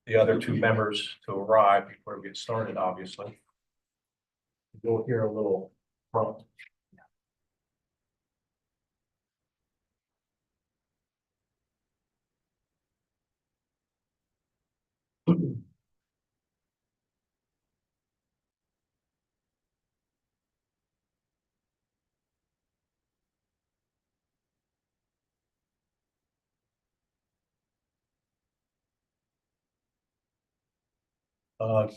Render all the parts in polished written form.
the other two members to arrive before we get started, obviously. You'll hear a little prompt.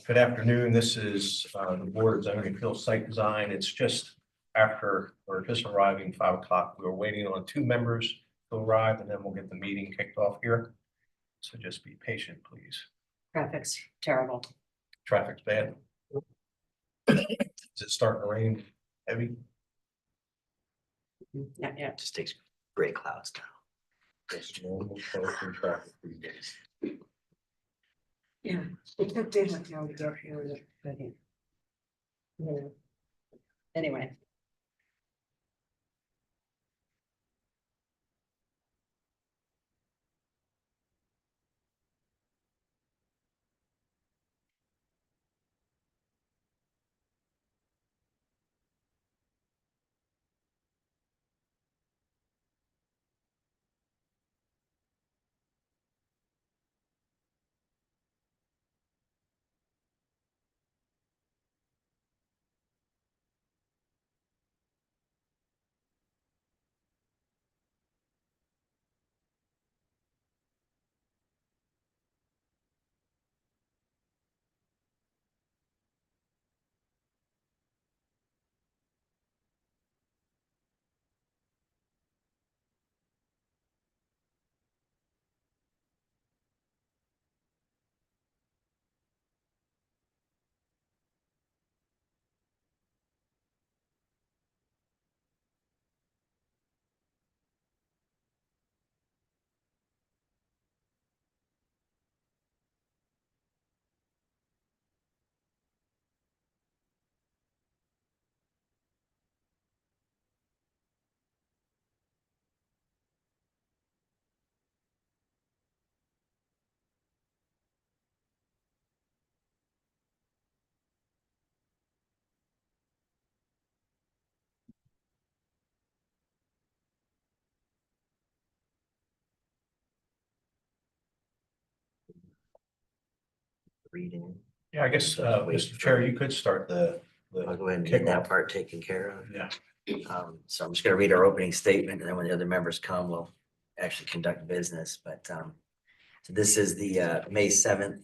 Good afternoon. This is the Board of Zoning Appeals Site Design. It's just after, or just arriving 5 o'clock. We were waiting on two members to arrive, and then we'll get the meeting kicked off here. So just be patient, please. Traffic's terrible. Traffic's bad. Is it starting to rain heavy? Yeah. Just takes gray clouds down. It's normal Charleston traffic these days. Yeah. It took days to get here. Yeah. Anyway. Reading. Yeah, I guess, Mr. Chair, you could start the. I'll go ahead and get that part taken care of. Yeah. So I'm just gonna read our opening statement, and then when the other members come, we'll actually conduct business. But so this is the May 7th,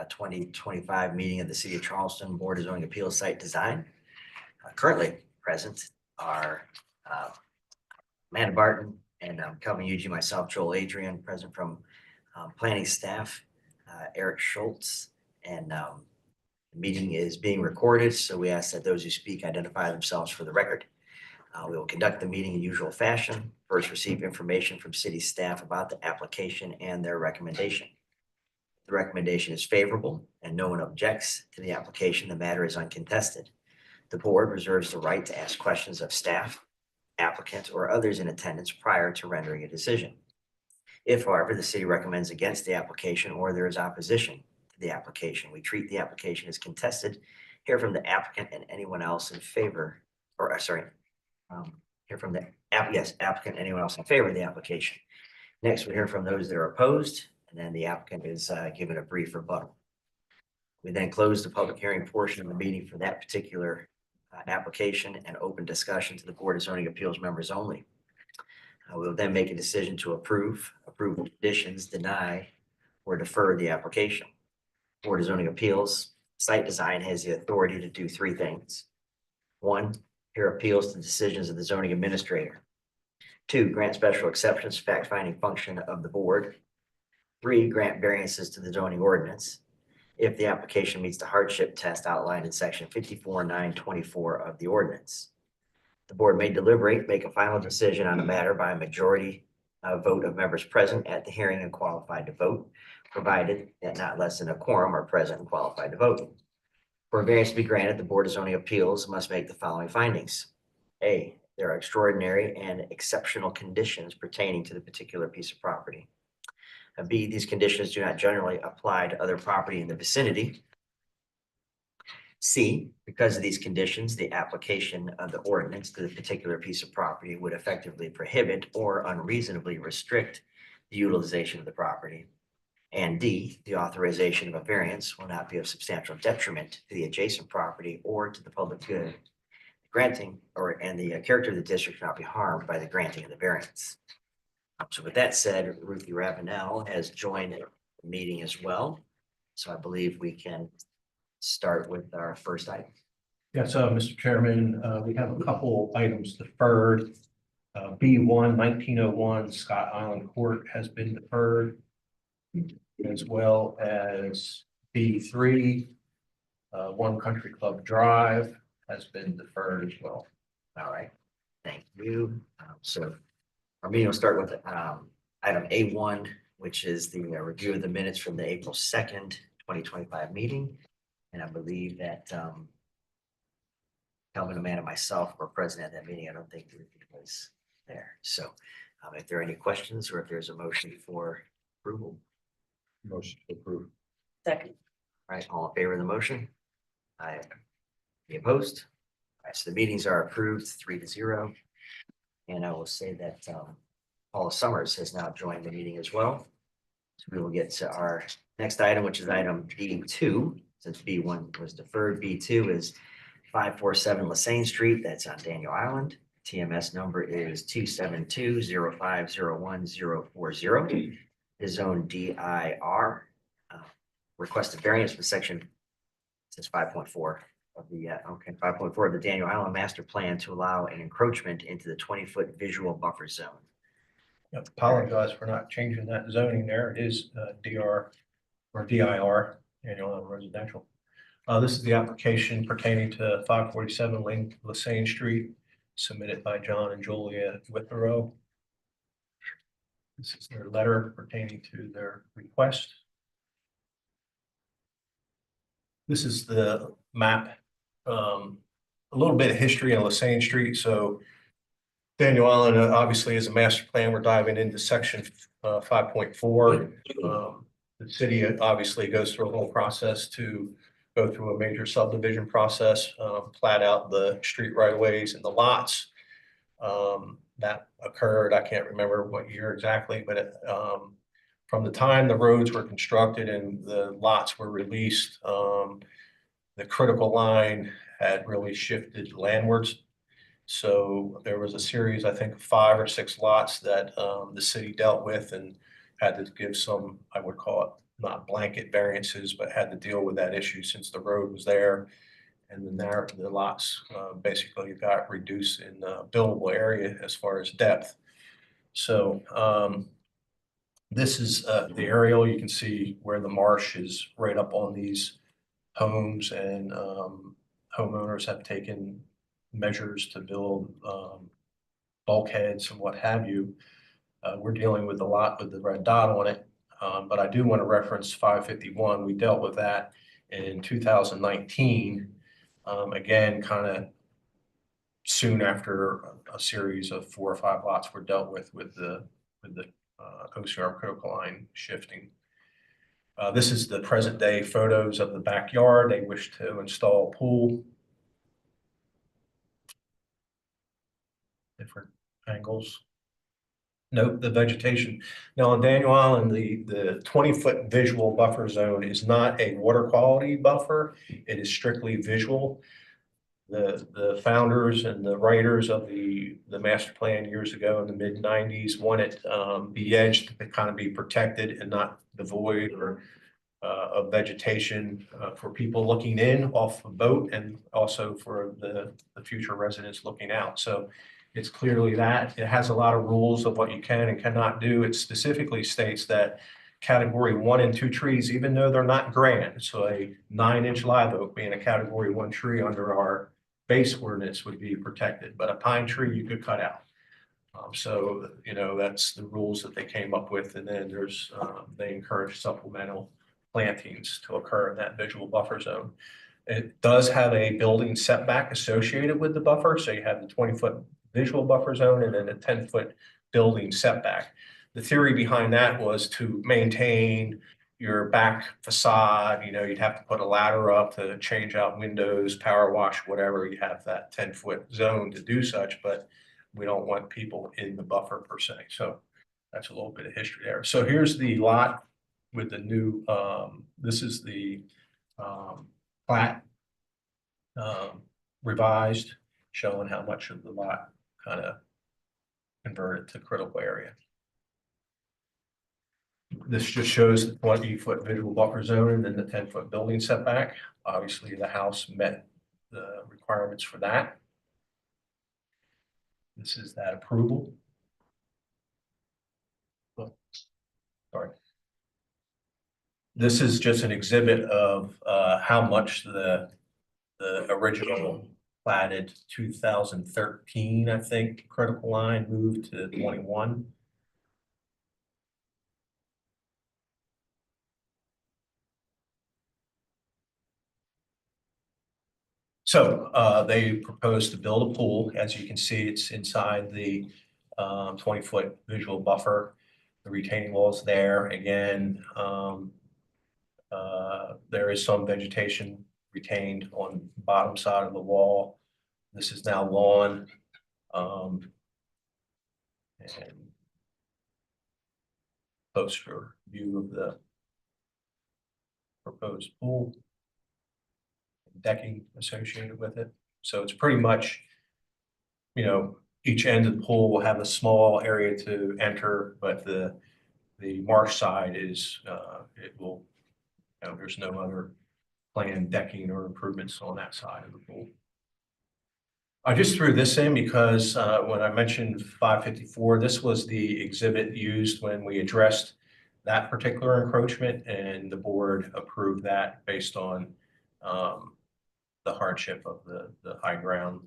2025 meeting of the City of Charleston Board of Zoning Appeals Site Design. Currently present are Amanda Barton and Kelvin Yuji, myself, Joel Adrian, present from planning staff, Eric Schultz, and the meeting is being recorded, so we ask that those who speak identify themselves for the record. We will conduct the meeting in usual fashion. First, receive information from city staff about the application and their recommendation. The recommendation is favorable and no one objects to the application. The matter is uncontested. The board reserves the right to ask questions of staff, applicants, or others in attendance prior to rendering a decision. If, however, the city recommends against the application or there is opposition to the application, we treat the application as contested, hear from the applicant and anyone else in favor, or hear from the applicant, anyone else in favor of the application. Next, we hear from those that are opposed, and then the applicant is given a brief rebuttal. We then close the public hearing portion of the meeting for that particular application and open discussion to the Board of Zoning Appeals members only. We will then make a decision to approve conditions, deny, or defer the application. Board of Zoning Appeals Site Design has the authority to do three things. 1, hear appeals to decisions of the zoning administrator. 2, grant special exceptions, fact-finding function of the board. 3, grant variances to the zoning ordinance if the application meets the hardship test outlined in section 54.924 of the ordinance. The board may deliberate, make a final decision on a matter by a majority vote of members present at the hearing and qualified to vote, provided that not less than a quorum are present and qualified to vote. For a variance to be granted, the Board of Zoning Appeals must make the following findings. A, there are extraordinary and exceptional conditions pertaining to the particular piece of property. B, these conditions do not generally apply to other property in the vicinity. C, because of these conditions, the application of the ordinance to the particular piece of property would effectively prohibit or unreasonably restrict the utilization of the property. And D, the authorization of a variance will not be of substantial detriment to the adjacent property or to the public good. Granting and the character of the district will not be harmed by the granting of the variance. So with that said, Ruthie Ravenel has joined the meeting as well. So I believe we can start with our first item. Yes, Mr. Chairman, we have a couple items deferred. B1 1901 Scott Island Court has been deferred, as well as B3 One Country Club Drive has been deferred as well. All right, thank you. So our meeting will start with item A1, which is the review of the minutes from the April 2nd, 2025 meeting. And I believe that Calvin, Amanda, and myself were present at that meeting. I don't think Ruthie was there. So if there are any questions or if there's a motion for approval. Motion to approve. Second. All right, all in favor of the motion? Aye. Any opposed? All right, so the meetings are approved 3-0. And I will say that Paula Summers has now joined the meeting as well. So we will get to our next item, which is item B2. Since B1 was deferred, B2 is 547 Lasagne Street. That's on Daniel Island. TMS number is 272-0501-040. Is zone DIR. Requested variance from section, says 5.4 of the 5.4 of the Daniel Island Master Plan to allow an encroachment into the 20-foot visual buffer zone. Apologize for not changing that zoning there. It is DR or DIR, Daniel Island Residential. This is the application pertaining to 547 Lasagne Street, submitted by John and Julia Withrow. This is their letter pertaining to their request. This is the map, a little bit of history on Lasagne Street. So Daniel Island obviously is a master plan. We're diving into section 5.4. The city obviously goes through a whole process to go through a major subdivision process, plat out the street right of ways and the lots. That occurred, I can't remember what year exactly, but from the time the roads were constructed and the lots were released, the critical line had really shifted landwards. So there was a series, I think, of 5 or 6 lots that the city dealt with and had to give some, I would call it, not blanket variances, but had to deal with that issue since the road was there. And then the lots basically got reduced in buildable area as far as depth. So this is the aerial. You can see where the marsh is right up on these homes, and homeowners have taken measures to build bulkheads and what have you. We're dealing with a lot with the red dot on it, but I do want to reference 551. We dealt with that in 2019. Again, kind of soon after a series of 4 or 5 lots were dealt with the OCR critical line shifting. This is the present day photos of the backyard. They wish to install a pool. Different angles. Note the vegetation. Now on Daniel Island, the 20-foot visual buffer zone is not a water quality buffer. It is strictly visual. The founders and the writers of the master plan years ago in the mid-90s wanted the edge to kind of be protected and not devoid or of vegetation for people looking in off a boat, and also for the future residents looking out. So it's clearly that. It has a lot of rules of what you can and cannot do. It specifically states that category 1 and 2 trees, even though they're not grand, so a 9-inch live oak being a category 1 tree under our base ordinance would be protected, but a pine tree you could cut out. So, you know, that's the rules that they came up with. And then there's, they encourage supplemental plantings to occur in that visual buffer zone. It does have a building setback associated with the buffer. So you have the 20-foot visual buffer zone and then a 10-foot building setback. the theory behind that was to maintain your back facade. You know, you'd have to put a ladder up to change out windows, power wash, whatever. You have that 10-foot zone to do such, but we don't want people in the buffer per se. So that's a little bit of history there. So here's the lot with the new, this is the plat revised, showing how much of the lot kind of converted to critical area. This just shows the 20-foot visual buffer zone and then the 10-foot building setback. Obviously, the house met the requirements for that. This is that approval. Oh, sorry. This is just an exhibit of how much the original platted 2013, I think, critical line moved to 21. So they proposed to build a pool. As you can see, it's inside the 20-foot visual buffer. The retaining wall's there. Again, there is some vegetation retained on the bottom side of the wall. This is now lawn. And poster view of the proposed pool. Decking associated with it. So it's pretty much, you know, each end of the pool will have a small area to enter, but the marsh side is, it will, you know, there's no other planned decking or improvements on that side of the pool. I just threw this in because when I mentioned 554, this was the exhibit used when we addressed that particular encroachment, and the board approved that based on the hardship of the high ground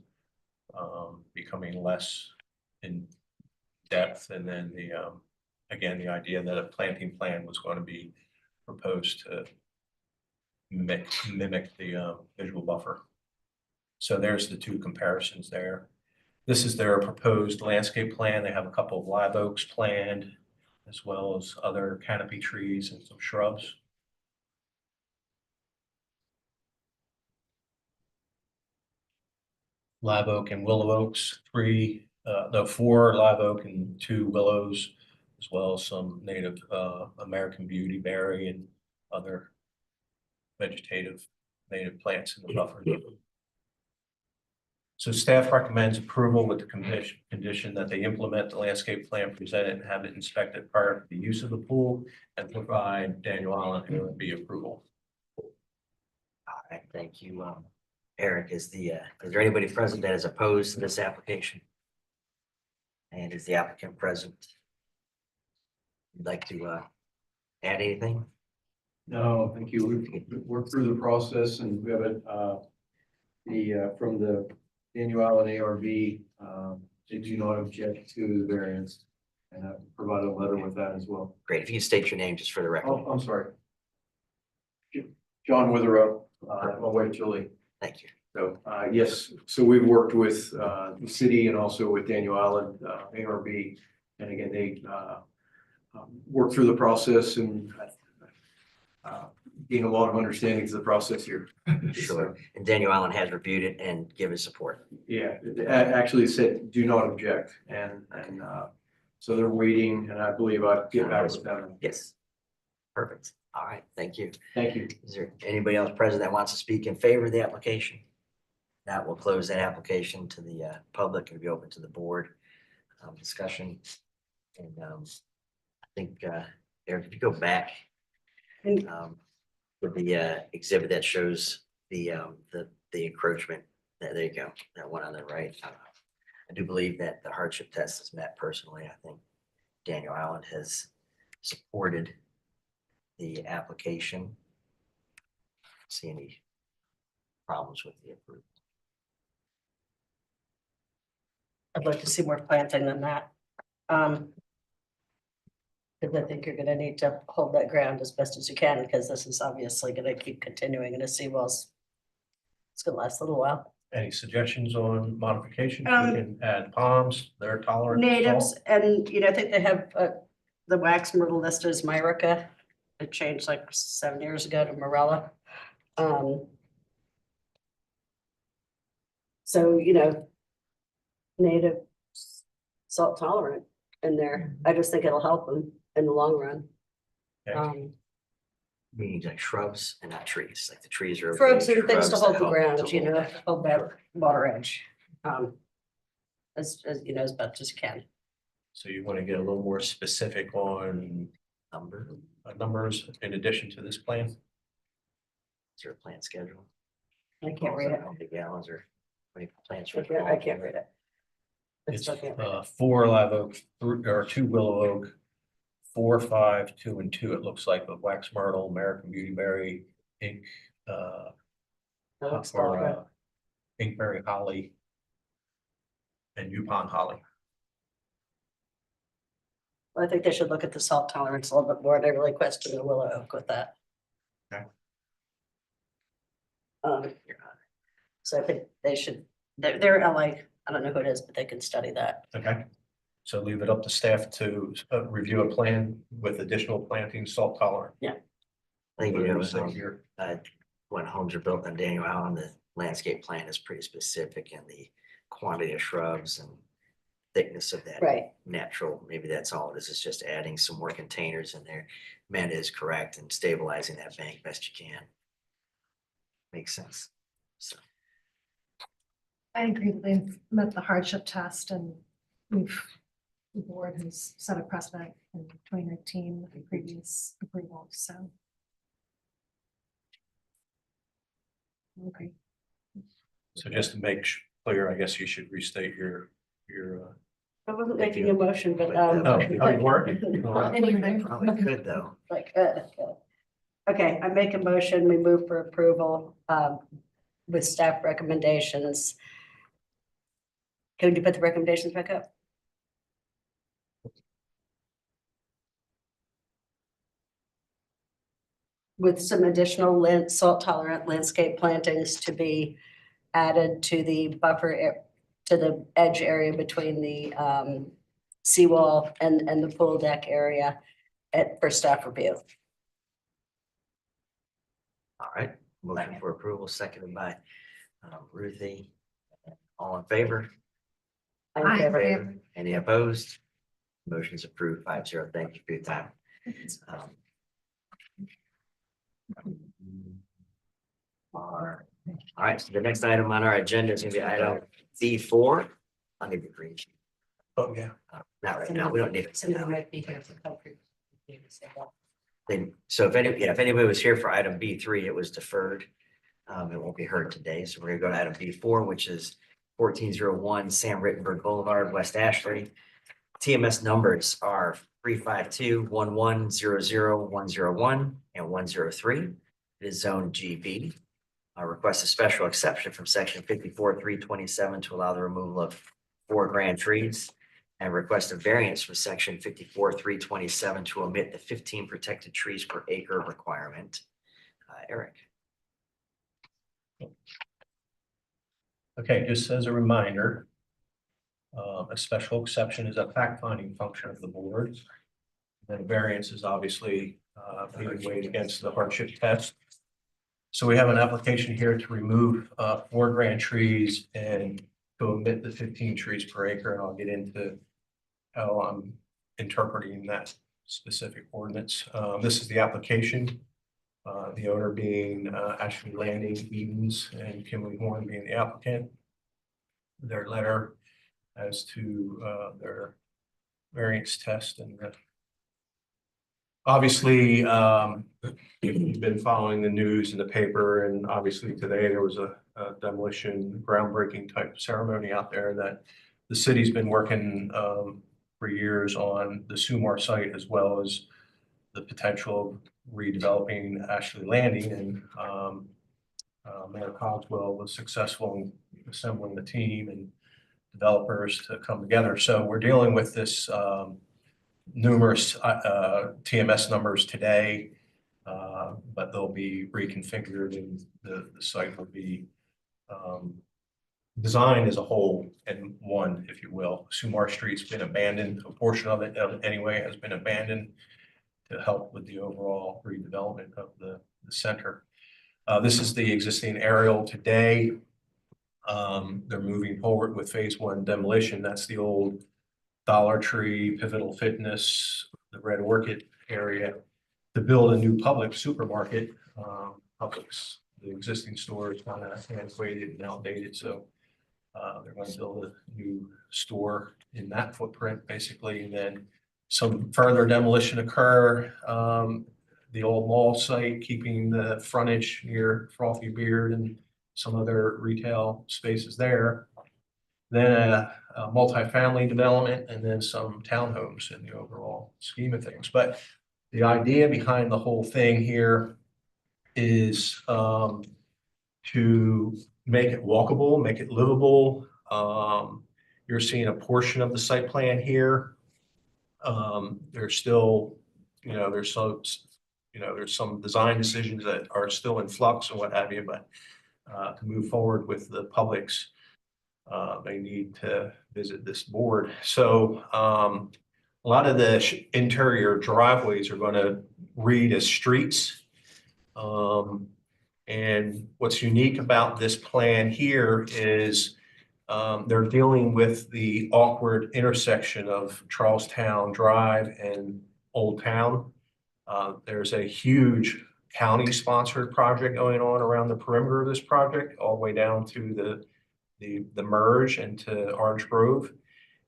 becoming less in depth, and then the again, the idea that a planting plan was going to be proposed to mimic the visual buffer. So there's the two comparisons there. This is their proposed landscape plan. They have a couple of live oaks planned, as well as other canopy trees and some shrubs. Live oak and willow oaks, 4 live oak and 2 willows, as well as some native American beautyberry and other vegetative native plants in the buffer. So staff recommends approval with the condition that they implement the landscape plan presented and have it inspected prior to the use of the pool and provide Daniel Allen ARB approval. All right, thank you. Eric, is there anybody present that is opposed to this application? And is the applicant present? You'd like to add anything? No, thank you. We've worked through the process and we have it, from the Daniel Allen ARB, they do not object to the variance. And I provided a letter with that as well. Great. If you state your name just for the record. Oh, I'm sorry. John Witherow, my wife Julie. Thank you. So, yes, so we've worked with the city and also with Daniel Allen, ARB. And again, they worked through the process and gain a lot of understanding to the process here. Sure. And Daniel Allen has reviewed it and given support. Yeah, it actually said, do not object. And so they're waiting and I believe I'll get back with them. Yes. Perfect. All right. Thank you. Thank you. Is there anybody else present that wants to speak in favor of the application? That will close that application to the public and be open to the board discussion. And I think, Eric, if you go back with the exhibit that shows the encroachment, there you go, that one on the right. I do believe that the hardship test is met personally. I think Daniel Allen has supported the application. See any problems with the approval? I'd like to see more planting than that. Because I think you're gonna need to hold that ground as best as you can, because this is obviously gonna keep continuing and the seawalls. It's gonna last a little while. Any suggestions on modifications? We can add palms, they're tolerant. to Natives, salt. and I think they have the wax myrtle list is Myrica. It changed like 7 years ago to Morella. So, you know, native salt tolerant in there. I just think it'll help them in the long run. Okay. Meaning like shrubs and not trees, like the trees are. Shrubs okay, and things to shrubs hold the help ground, to you hold know, that. hold that water edge. As you know, as best as you can. So you want to get a little more specific on Number, numbers in addition to this plan? is there a plant schedule? I can't read it. How many gallons or how many plants? I can't read it. I It's still can't read it. 4 live oak, or 2 willow oak, 4, 5, 2, and 2, it looks like, with wax myrtle, American beautyberry, ink, That looks or all good. inkberry holly, and Yupon holly. I think they should look at the salt tolerance a little bit more. And I really question the willow oak with that. Okay. So I think they should, they're LA, I don't know who it is, but they can study that. Okay. So leave it up to staff to review a plan with additional planting salt tolerant. I think you know, Here. when homes are built on Daniel Island, the landscape plan is pretty specific in the quantity of shrubs and thickness of that. Right. Natural, maybe that's all it is. It's just adding some more containers in there. Amanda is correct and stabilizing that bank best you can. Makes sense. So, I agree that they've met the hardship test and the board has set a precedent in 2019 with the previous approval, so. Okay. So just to make clear, I guess you should restate your, I wasn't making a motion, but. Oh, you weren't? probably could though. Like, okay, I make a motion, we move for approval, with staff recommendations. Can you put the recommendations back up? With some additional salt tolerant landscape plantings to be added to the buffer, to the edge area between the seawall and the pool deck area for staff review. All right, motion for approval, seconded by Ruthie. All in favor? I'm Aye. in favor. Favor? Any opposed? Motion's approved 5-0. Thank you for your time. All right, so the next item on our agenda is gonna be item B4. I'll give you a green sheet. oh, yeah. Not right now, we don't need it. Somebody might be here for comfort. Then, so if anybody was here for item B3, it was deferred. It won't be heard today, so we're gonna go to item B4, which is 1401 Sam Rittenberg Boulevard, West Ashley. TMS numbers are 352-1100-101 and 103. It is zone GB. I request a special exception from section 54-327 to allow the removal of 4 grand trees. And request a variance from section 54-327 to omit the 15 protected trees per acre requirement. Eric. Okay, just as a reminder, a special exception is a fact-finding function of the board. Then variance is obviously being weighed against the hardship test. So we have an application here to remove 4 grand trees and to omit the 15 trees per acre, and I'll get into how I'm interpreting that specific ordinance. This is the application. The owner being Ashley Landing, Edens, and Kimberly Horn being the applicant. Their letter as to their variance test, and obviously you've been following the news in the paper, and obviously today there was a demolition groundbreaking type ceremony out there that the city's been working for years on the Sumar site, as well as the potential of redeveloping Ashley Landing, and Mayor Cogswell was successful in assembling the team and developers to come together. So we're dealing with this numerous TMS numbers today, but they'll be reconfigured and the site will be design as a whole and one, if you will. Sumar Street's been abandoned, a portion of it anyway has been abandoned to help with the overall redevelopment of the center. This is the existing aerial today. They're moving forward with phase one demolition. That's the old Dollar Tree, Pivotal Fitness, the Red Orchid area to build a new public supermarket. Publix, the existing store is kind of antiquated and outdated, so they're going to build a new store in that footprint, basically, and then some further demolition occur. The old mall site, keeping the frontage near Frothy Beard and some other retail spaces there. Then a multifamily development, and then some townhomes in the overall scheme of things. But the idea behind the whole thing here is to make it walkable, make it livable. You're seeing a portion of the site plan here. There's still, there's some design decisions that are still in flux and what have you, but to move forward with the Publix, they need to visit this board. So a lot of the interior driveways are going to read as streets. And what's unique about this plan here is they're dealing with the awkward intersection of Charlestown Drive and Old Town. There's a huge county-sponsored project going on around the perimeter of this project, all the way down to the merge into Orange Grove.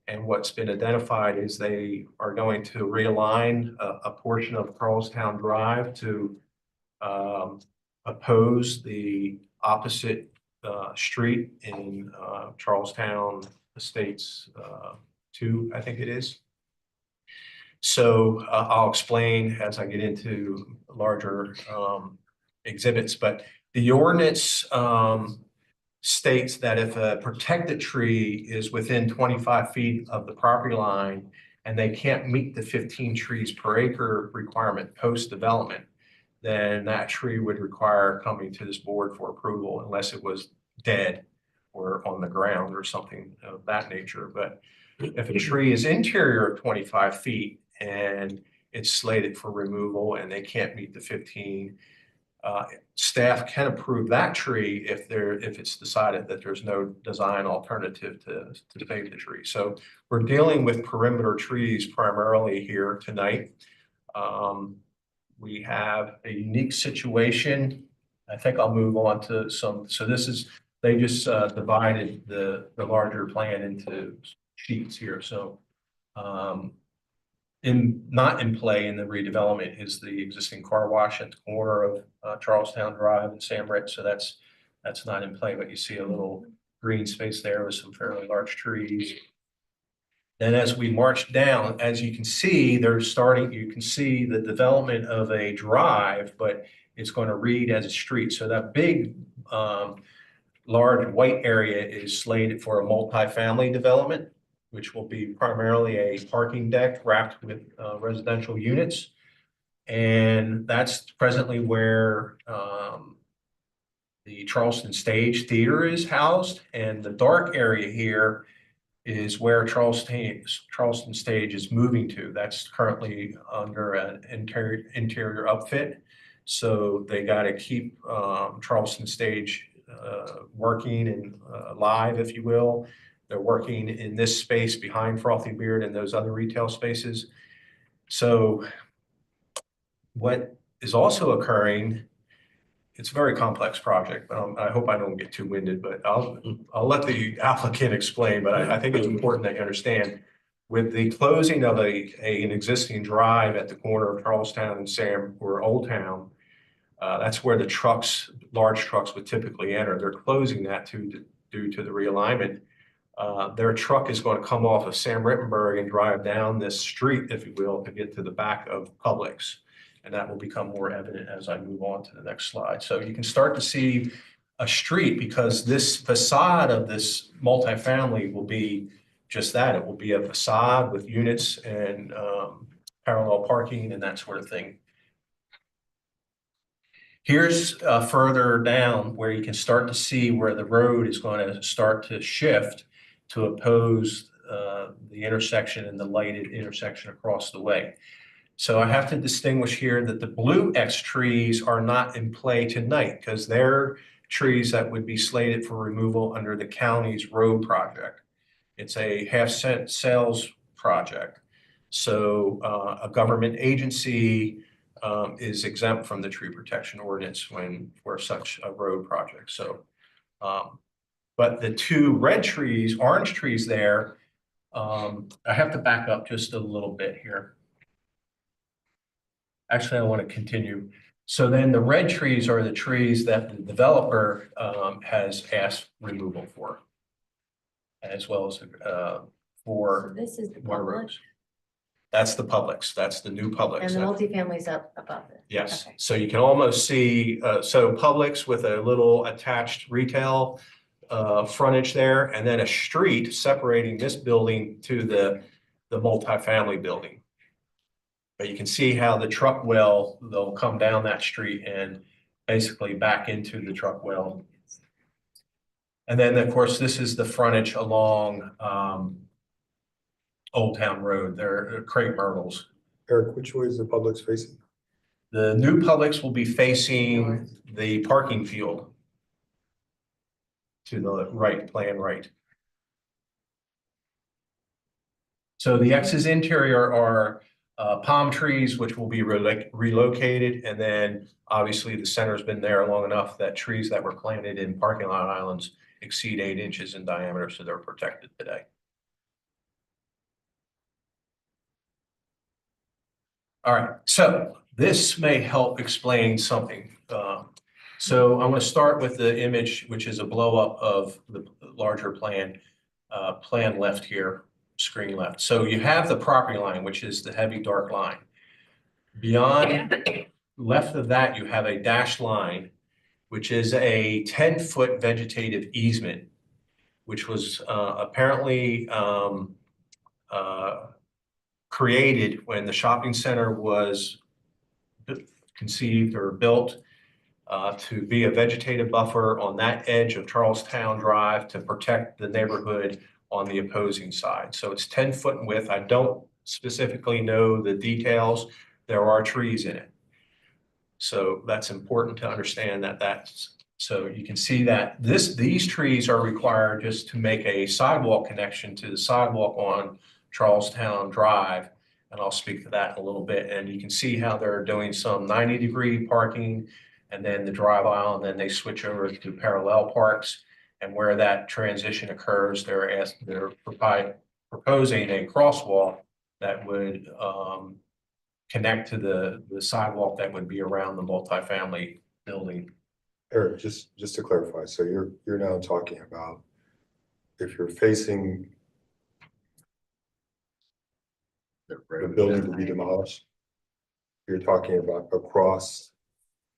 And what's been identified is they are going to realign a portion of Charlestown Drive to oppose the opposite street in Charlestown Estates 2, I think it is. So I'll explain as I get into larger exhibits, but the ordinance states that if a protected tree is within 25 feet of the property line and they can't meet the 15 trees per acre requirement post-development, then that tree would require coming to this board for approval unless it was dead or on the ground or something of that nature. But if a tree is interior of 25 feet and it's slated for removal and they can't meet the 15, staff can approve that tree if it's decided that there's no design alternative to save the tree. So we're dealing with perimeter trees primarily here tonight. We have a unique situation. I think I'll move on to some. So this is, they just divided the larger plan into sheets here. So not in play in the redevelopment is the existing car wash at the corner of Charlestown Drive and Sam Ritt. So that's not in play, but you see a little green space there with some fairly large trees. Then as we march down, as you can see, you can see the development of a drive, but it's going to read as a street. So that big, large white area is slated for a multifamily development, which will be primarily a parking deck wrapped with residential units. And that's presently where the Charleston Stage Theater is housed. And the dark area here is where Charleston Stage is moving to. That's currently under an interior upfit. So they got to keep Charleston Stage working and live, if you will. They're working in this space behind Frothy Beard and those other retail spaces. So what is also occurring, it's a very complex project, but I hope I don't get too winded, but I'll let the applicant explain, but I think it's important that you understand with the closing of an existing drive at the corner of Charlestown and Sam or Old Town, that's where the large trucks would typically enter. They're closing that due to the realignment. Their truck is going to come off of Sam Rittenberg and drive down this street, if you will, to get to the back of Publix. And that will become more evident as I move on to the next slide. So you can start to see a street because this facade of this multifamily will be just that. It will be a facade with units and parallel parking and that sort of thing. Here's further down where you can start to see where the road is going to start to shift to oppose the intersection and the lighted intersection across the way. So I have to distinguish here that the blue X trees are not in play tonight because they're trees that would be slated for removal under the county's road project. It's a half-cent sales project. So a government agency is exempt from the tree protection ordinance for such a road project. So, but the two red trees, orange trees there, I have to back up just a little bit here. Actually, I want to continue. So then the red trees are the trees that the developer has asked removal for, as well as for This is the water public roads. That's the Publix. That's the new Publix. and the multifamilies up above it. Yes, Okay. so you can almost see, so Publix with a little attached retail frontage there, and then a street separating this building to the multifamily building. But you can see how the truck well, they'll come down that street and basically back into the truck well. And then, of course, this is the frontage along Old Town Road. They're crepe myrtles. Eric, which way is the Publix facing? The new Publix will be facing the parking field to the right, plan right. So the X's interior are palm trees, which will be relocated. And then obviously the center's been there long enough that trees that were planted in parking lot islands exceed 8 inches in diameter, so they're protected today. All right, so this may help explain something. So I'm going to start with the image, which is a blow up of the larger plan, plan left here, screen left. So you have the property line, which is the heavy dark line. Beyond left of that, you have a dashed line, which is a 10-foot vegetative easement, which was apparently created when the shopping center was conceived or built to be a vegetative buffer on that edge of Charlestown Drive to protect the neighborhood on the opposing side. So it's 10 foot in width. I don't specifically know the details. There are trees in it. So that's important to understand so you can see that these trees are required just to make a sidewalk connection to the sidewalk on Charlestown Drive. And I'll speak to that in a little bit. And you can see how they're doing some 90-degree parking and then the drive aisle, and then they switch over to parallel parks. And where that transition occurs, they're proposing a crosswalk that would connect to the sidewalk that would be around the multifamily building. Eric, just to clarify, so you're now talking about if you're facing the building to be demolished, you're talking about across,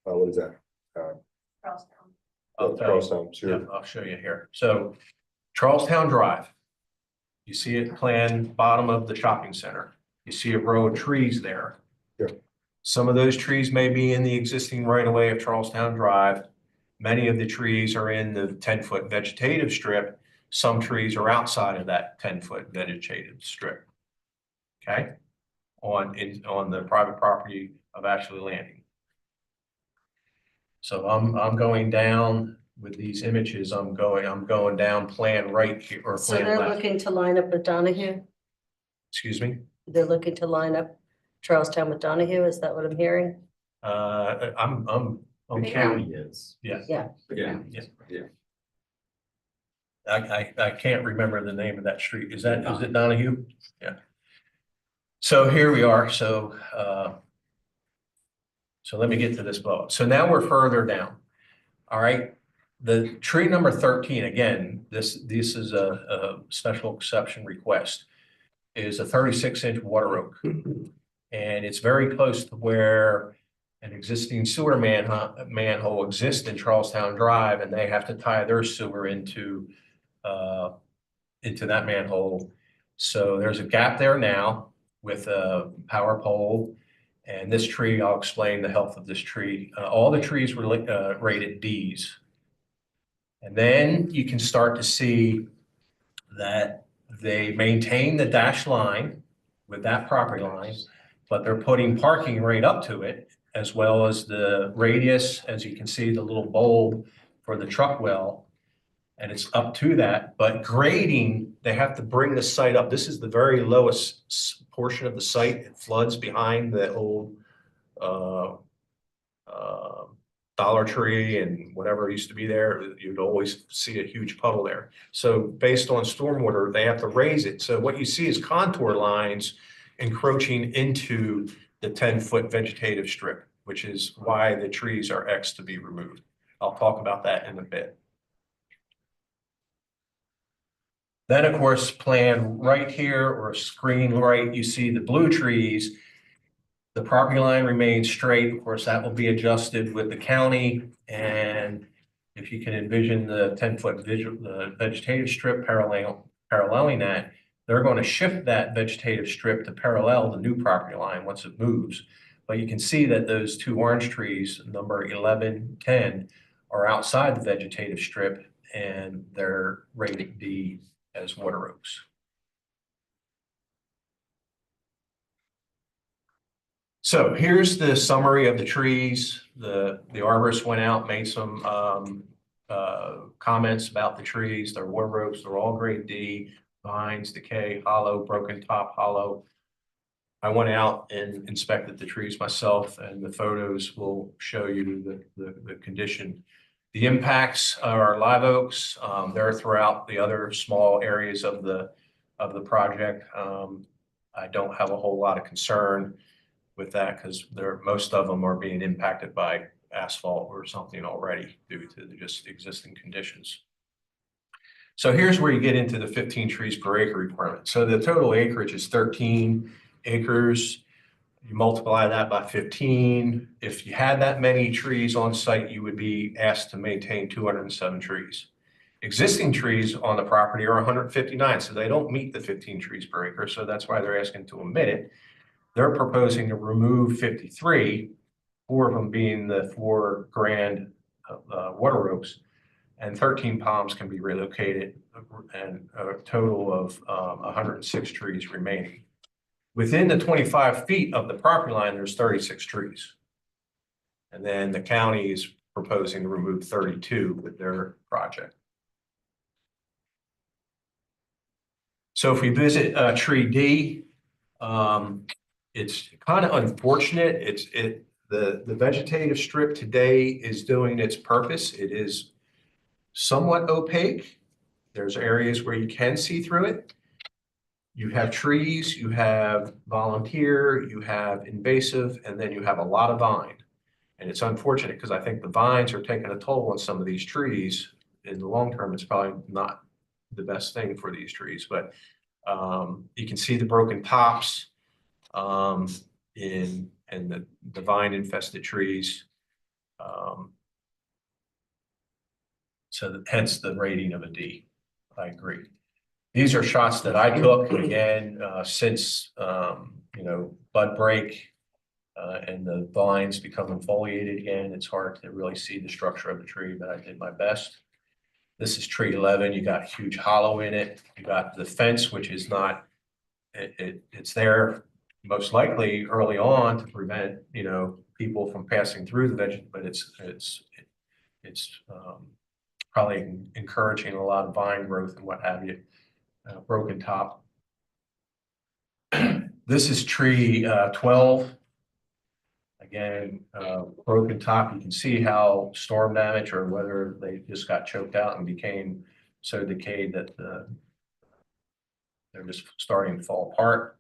what is that? Charlestown. Yeah, I'll show you here. So Charlestown Drive, you see it planned bottom of the shopping center. You see a row of trees there. Yeah. Some of those trees may be in the existing right of way of Charlestown Drive. Many of the trees are in the 10-foot vegetative strip. Some trees are outside of that 10-foot vegetative strip. Okay, on the private property of Ashley Landing. So I'm going down with these images. I'm going down plan right here or So plan they're left. looking to line up with Donahue? Excuse me. They're looking to line up Charlestown with Donahue? Is that what I'm hearing? I'm They county. Yes. Yeah. Yeah. Yeah. I can't remember the name of that street. Is it Donahue? Yeah. So here we are. So let me get to this blow up. So now we're further down. All right. The tree number 13, again, this is a special exception request, is a 36-inch water oak. And it's very close to where an existing sewer manhole exists in Charlestown Drive, and they have to tie their sewer into that manhole. So there's a gap there now with a power pole, And this tree, I'll explain the health of this tree. All the trees were rated Ds. And then you can start to see that they maintain the dash line with that property line, but they're putting parking right up to it, as well as the radius, as you can see, the little bulb for the truck well. And it's up to that, but grading, they have to bring the site up. This is the very lowest portion of the site. It floods behind the old Dollar Tree and whatever used to be there. You'd always see a huge puddle there. So based on stormwater, they have to raise it. So what you see is contour lines encroaching into the 10-foot vegetative strip, which is why the trees are X to be removed. I'll talk about that in a bit. Then, of course, plan right here or screen right, you see the blue trees. The property line remains straight. Of course, that will be adjusted with the county. And if you can envision the 10-foot the vegetative strip paralleling that, they're going to shift that vegetative strip to parallel the new property line once it moves. But you can see that those two orange trees, number 11, 10, are outside the vegetative strip, and they're rated D as water oaks. So here's the summary of the trees. The arborist went out, made some comments about the trees. They're water oaks. They're all grade D. Vines, decay, hollow, broken top, hollow. I went out and inspected the trees myself, and the photos will show you the condition. The impacts are live oaks. They're throughout the other small areas of the project. I don't have a whole lot of concern with that because most of them are being impacted by asphalt or something already due to just existing conditions. So here's where you get into the 15 trees per acre requirement. So the total acreage is 13 acres. You multiply that by 15. If you had that many trees on site, you would be asked to maintain 207 trees. Existing trees on the property are 159, so they don't meet the 15 trees per acre. So that's why they're asking to omit it. They're proposing to remove 53, 4 of them being the 4 grand water oaks, and 13 palms can be relocated, and a total of 106 trees remaining. Within the 25 feet of the property line, there's 36 trees. And then the county is proposing to remove 32 with their project. So if we visit tree D, it's kind of unfortunate. The vegetative strip today is doing its purpose. It is somewhat opaque. There's areas where you can see through it. You have trees, you have volunteer, you have invasive, and then you have a lot of vine. And it's unfortunate because I think the vines are taking a toll on some of these trees. In the long term, it's probably not the best thing for these trees, but you can see the broken tops in the vine infested trees. So hence the rating of a D. I agree. These are shots that I took again since bud break and the vines become foliated again. It's hard to really see the structure of the tree, but I did my best. This is tree 11. You got a huge hollow in it. You got the fence, which is not. It's there most likely early on to prevent people from passing through the vegetation, but it's probably encouraging a lot of vine growth and what have you. Broken top. This is tree 12. Again, broken top. You can see how storm damage or whether they just got choked out and became so decayed that they're just starting to fall apart.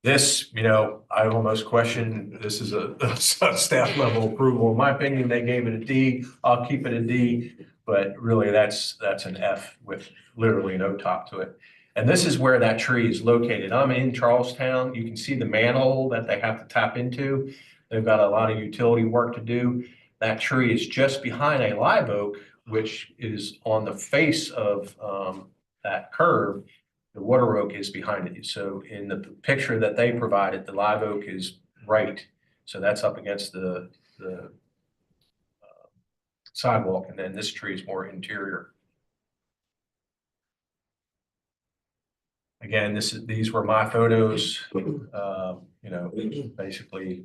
This, I almost question, this is a staff level approval. In my opinion, they gave it a D. I'll keep it a D, but really that's an F with literally no top to it. And this is where that tree is located. I'm in Charlestown. You can see the manhole that they have to tap into. They've got a lot of utility work to do. That tree is just behind a live oak, which is on the face of that curve. The water oak is behind it. So in the picture that they provided, the live oak is right. So that's up against the sidewalk, and then this tree is more interior. Again, these were my photos. You know, basically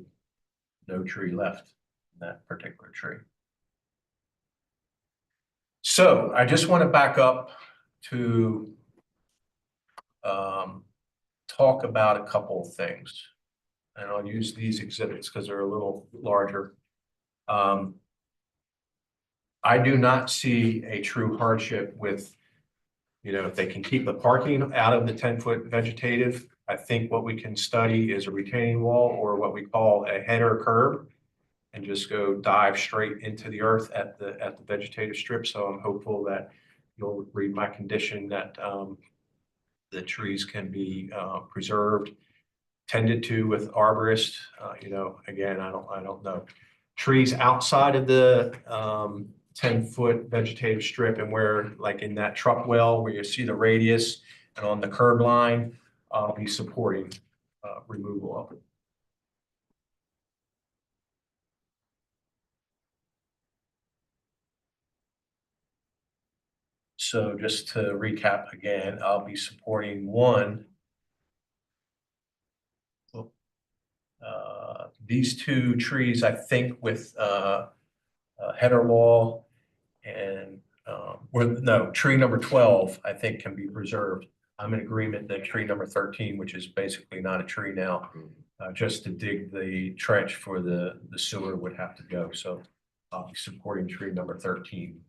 no tree left in that particular tree. So I just want to back up to talk about a couple of things. And I'll use these exhibits because they're a little larger. I do not see a true hardship with, you know, if they can keep the parking out of the 10-foot vegetative. I think what we can study is a retaining wall, or what we call a header curb, and just go dive straight into the earth at the vegetative strip. So I'm hopeful that you'll read my condition that the trees can be preserved, tended to with arborists. You know, again, I don't know. Trees outside of the 10-foot vegetative strip, and where, like in that truck well where you see the radius and on the curb line, I'll be supporting removal of it. So just to recap again, I'll be supporting one. These two trees, I think, with header wall and tree number 12, I think, can be preserved. I'm in agreement that tree number 13, which is basically not a tree now, just to dig the trench for the sewer would have to go. So I'll be supporting tree number 13.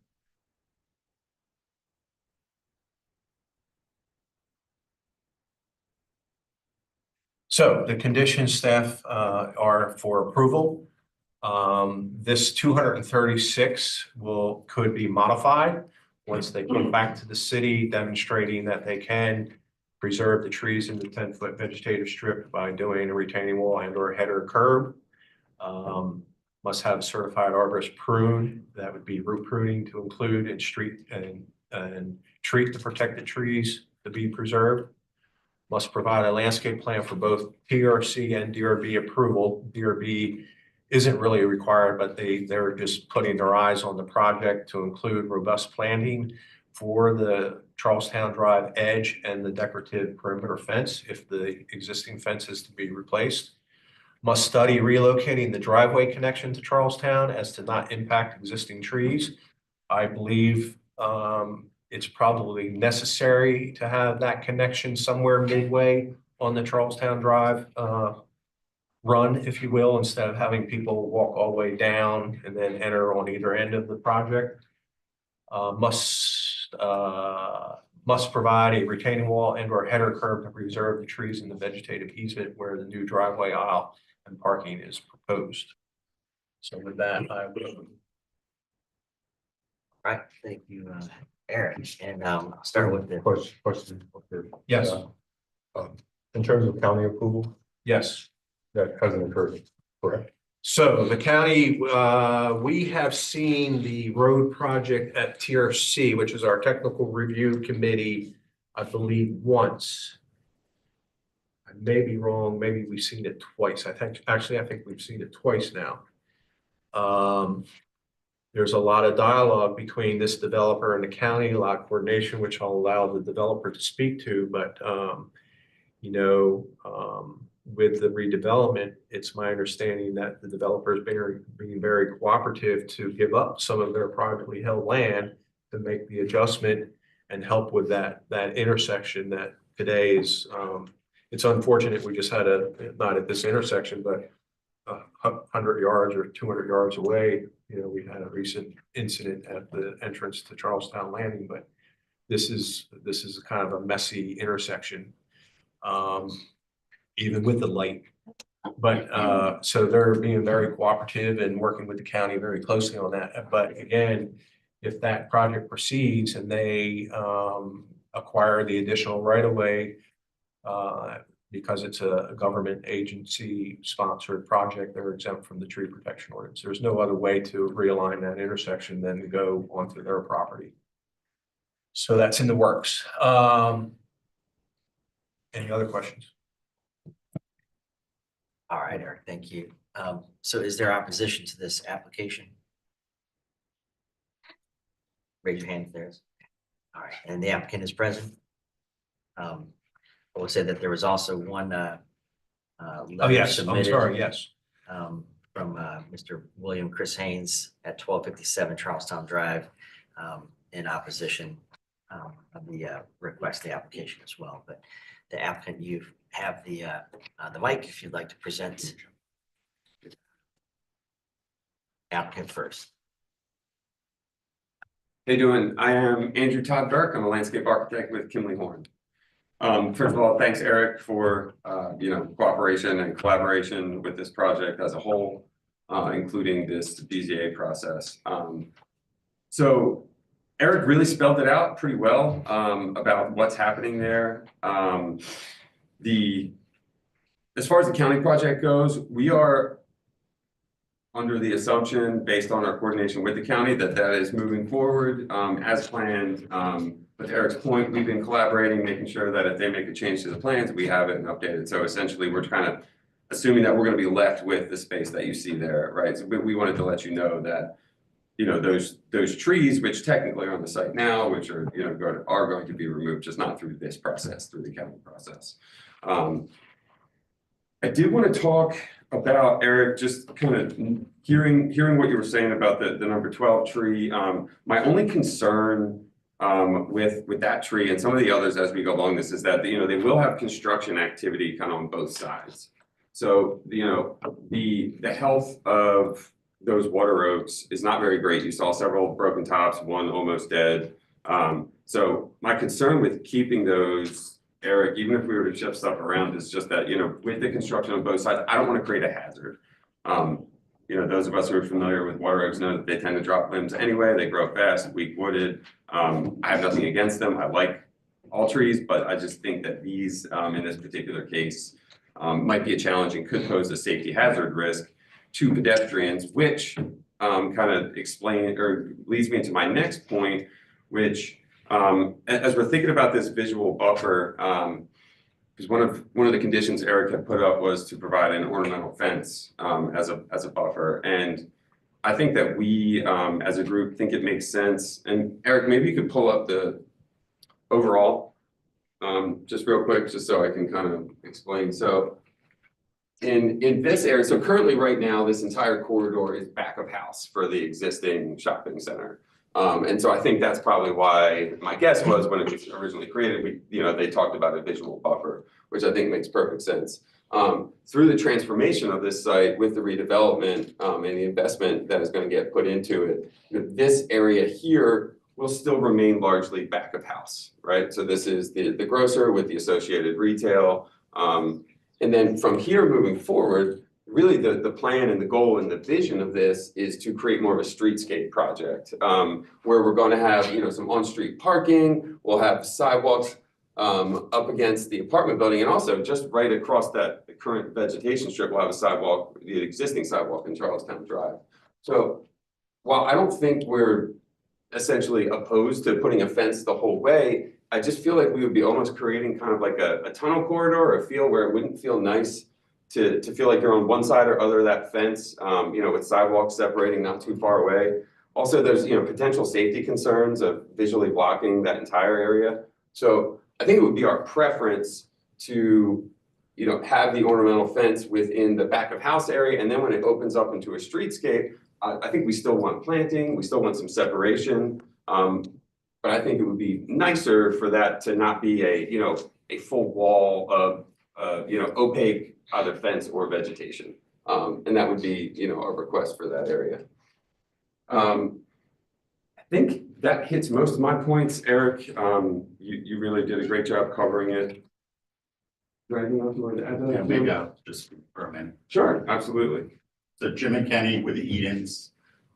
So the conditions, staff, are for approval. This 236 could be modified once they come back to the city, demonstrating that they can preserve the trees in the 10-foot vegetative strip by doing a retaining wall and or header curb. Must have certified arborist prune. That would be root pruning to include and treat the protected trees to be preserved. Must provide a landscape plan for both TRC and DRB approval. DRB isn't really required, but they're just putting their eyes on the project to include robust planting for the Charlestown Drive edge and the decorative perimeter fence if the existing fence is to be replaced. Must study relocating the driveway connection to Charlestown as to not impact existing trees. I believe it's probably necessary to have that connection somewhere midway on the Charlestown Drive run, if you will, instead of having people walk all the way down and then enter on either end of the project. Must provide a retaining wall and or header curb to preserve the trees in the vegetative easement where the new driveway aisle and parking is proposed. So with that, I will. All right, thank you, Aaron. And I'll start with the Question. Yes. In terms of county approval, Yes. that hasn't occurred, correct? So the county, we have seen the road project at TRC, which is our technical review committee, I believe once. I may be wrong, maybe we've seen it twice. I think we've seen it twice now. There's a lot of dialogue between this developer and the county, a lot of coordination, which I'll allow the developer to speak to, but you know, with the redevelopment, it's my understanding that the developer is being very cooperative to give up some of their privately held land to make the adjustment and help with that intersection that today is, it's unfortunate we just had not at this intersection, but 100 yards or 200 yards away, you know, we had a recent incident at the entrance to Charlestown Landing, but this is kind of a messy intersection. Even with the light. But so they're being very cooperative and working with the county very closely on that. But again, if that project proceeds and they acquire the additional right of way, because it's a government agency sponsored project, they're exempt from the tree protection ordinance. There's no other way to realign that intersection than to go onto their property. So that's in the works. Any other questions? All right, Eric, thank you. So is there opposition to this application? Raise your hand if there is. All right, and the applicant is present. I will say that there was also one Oh, letter yes, I'm submitted, sorry, yes. from Mr. William Chris Haynes at 1257 Charlestown Drive, in opposition of the request, the application as well. But the applicant, you have the mic if you'd like to present. Applicant first. How you doing? I am Andrew Todd Burke. I'm a landscape architect with Kimley Horn. First of all, thanks Eric for, cooperation and collaboration with this project as a whole, including this BZA process. So Eric really spelled it out pretty well, about what's happening there. As far as the county project goes, we are under the assumption, based on our coordination with the county, that that is moving forward as planned. But to Eric's point, we've been collaborating, making sure that if they make a change to the plans, we have it and updated. So essentially, we're kind of assuming that we're going to be left with the space that you see there, right? So we wanted to let you know that, those trees, which technically are on the site now, which are, are going to be removed, just not through this process, through the county process. I did want to talk about, Eric, just kind of hearing what you were saying about the number 12 tree. My only concern with that tree and some of the others as we go along this is that, they will have construction activity kind of on both sides. So, the health of those water oaks is not very great. You saw several broken tops, one almost dead. So my concern with keeping those, Eric, even if we were to shift stuff around, is just that, with the construction on both sides, I don't want to create a hazard. Those of us who are familiar with water oaks know that they tend to drop limbs anyway. They grow fast, weak wooded. I have nothing against them. I like all trees, but I just think that these, in this particular case, might be a challenge and could pose a safety hazard risk to pedestrians, which kind of explain or leads me into my next point, which as we're thinking about this visual buffer, because one of the conditions Eric had put up was to provide an ornamental fence as a buffer, and I think that we as a group think it makes sense. And Eric, maybe you could pull up the overall just real quick, just so I can kind of explain. So in this area, so currently right now, this entire corridor is back of house for the existing shopping center. And so I think that's probably why my guess was when it was originally created, they talked about a visual buffer, which I think makes perfect sense. Through the transformation of this site with the redevelopment and the investment that is going to get put into it, this area here will still remain largely back of house, right? So this is the grocer with the associated retail. And then from here moving forward, really the plan and the goal and the vision of this is to create more of a streetscape project where we're going to have, some on-street parking. We'll have sidewalks up against the apartment building, and also just right across that current vegetation strip, we'll have a sidewalk, the existing sidewalk in Charlestown Drive. So while I don't think we're essentially opposed to putting a fence the whole way, I just feel like we would be almost creating kind of like a tunnel corridor, a feel where it wouldn't feel nice to feel like you're on one side or other of that fence, with sidewalks separating not too far away. Also, there's, potential safety concerns of visually blocking that entire area. So I think it would be our preference to, have the ornamental fence within the back of house area. And then when it opens up into a streetscape, I think we still want planting, we still want some separation. But I think it would be nicer for that to not be a full wall of, opaque either fence or vegetation. And that would be, our request for that area. I think that hits most of my points, Eric. You really did a great job covering it. Is there anything else you wanted to add to that? Yeah, maybe I'll just for a minute. Sure, absolutely. So Jim and Kenny with the Edens.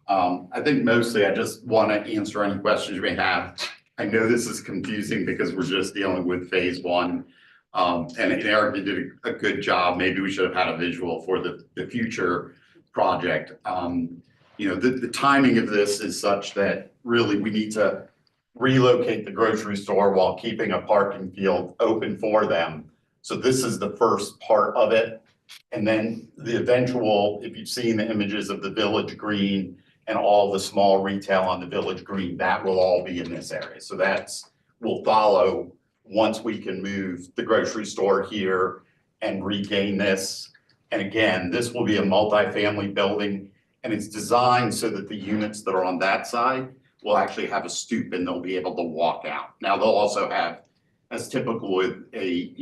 I think mostly I just want to answer any questions you may have. I know this is confusing because we're just dealing with phase one. And Eric, you did a good job. Maybe we should have had a visual for the future project. The timing of this is such that really we need to relocate the grocery store while keeping a parking field open for them. So this is the first part of it. And then the eventual, if you've seen the images of the Village Green and all the small retail on the Village Green, that will all be in this area. So will follow once we can move the grocery store here and regain this. And again, this will be a multifamily building, and it's designed so that the units that are on that side will actually have a stoop and they'll be able to walk out. Now, they'll also have, as typical with a,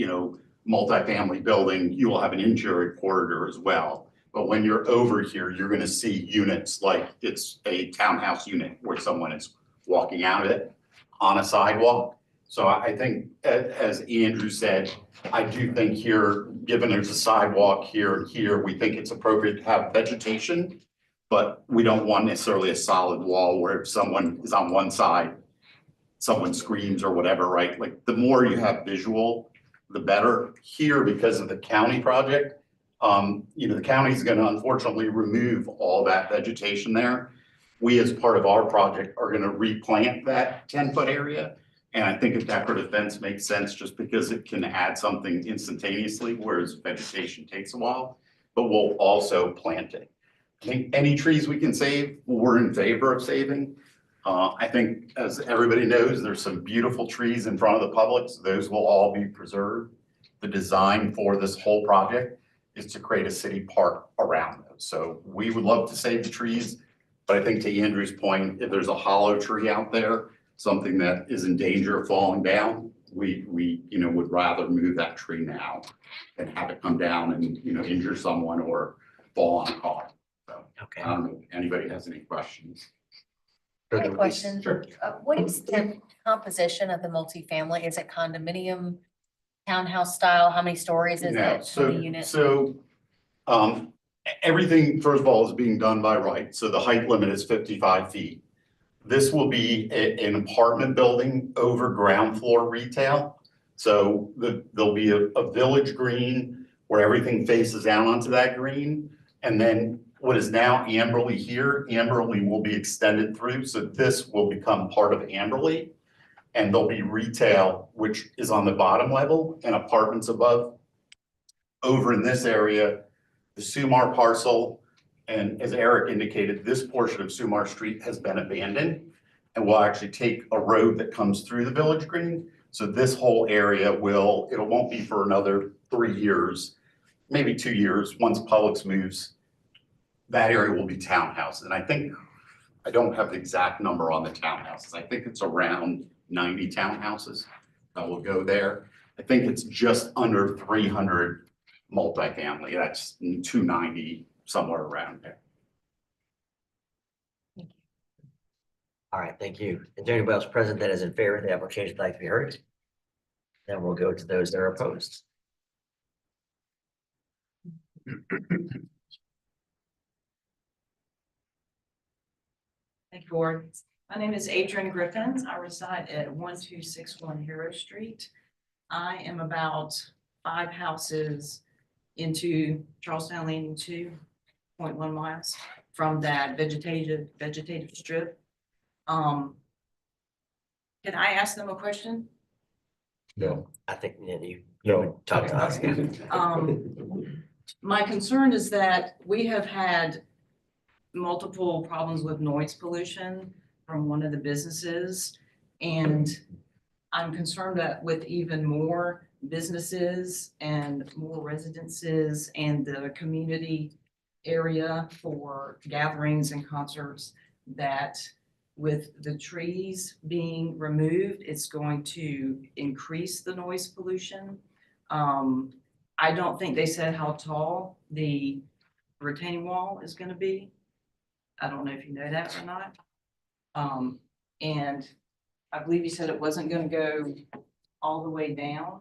multifamily building, you will have an interior corridor as well. But when you're over here, you're gonna see units like it's a townhouse unit where someone is walking out of it on a sidewalk. So I think, as Andrew said, I do think here, given there's a sidewalk here and here, we think it's appropriate to have vegetation. But we don't want necessarily a solid wall where if someone is on one side, someone screams or whatever, right? Like the more you have visual, the better. Here, because of the county project, the county's gonna unfortunately remove all that vegetation there. We, as part of our project, are gonna replant that 10-foot area. And I think a decorative fence makes sense just because it can add something instantaneously, whereas vegetation takes a while, but we'll also plant it. I think any trees we can save, we're in favor of saving. I think, as everybody knows, there's some beautiful trees in front of the Publix. Those will all be preserved. The design for this whole project is to create a city park around those. So we would love to save the trees, but I think to Andrew's point, if there's a hollow tree out there, something that is in danger of falling down, we would rather move that tree now than have it come down and, injure someone or fall on a car. So Okay. I don't know if anybody has any questions. I have a question. Sure. What is the composition of the multifamily? Is it condominium, townhouse style? How many stories is No, it? How many units? Everything, first of all, is being done by right. So the height limit is 55 feet. This will be an apartment building over ground floor retail. So there'll be a village green where everything faces out onto that green. And then what is now Amberley here, Amberley will be extended through. So this will become part of Amberley. And there'll be retail, which is on the bottom level, and apartments above. Over in this area, the Sumar parcel, and as Eric indicated, this portion of Sumar Street has been abandoned. And we'll actually take a road that comes through the Village Green. So this whole area it won't be for another 3 years, maybe 2 years, once Publix moves. That area will be townhouses. And I don't have the exact number on the townhouses. I think it's around 90 townhouses that will go there. I think it's just under 300 multifamily. That's 290, somewhere around there. All right, thank you. Is there anybody else present that is in favor of the application would like to be heard? Then we'll go to those that are opposed. Thank you, Board. My name is Adrian Griffin. I reside at 1261 Hero Street. I am about 5 houses into Charlestown Landing 2.1 miles from that vegetative strip. Can I ask them a question? No, I think you no. talk to us. My concern is that we have had multiple problems with noise pollution from one of the businesses. And I'm concerned that with even more businesses and more residences and the community area for gatherings and concerts, that with the trees being removed, it's going to increase the noise pollution. I don't think they said how tall the retaining wall is going to be. I don't know if you know that or not. And I believe you said it wasn't going to go all the way down.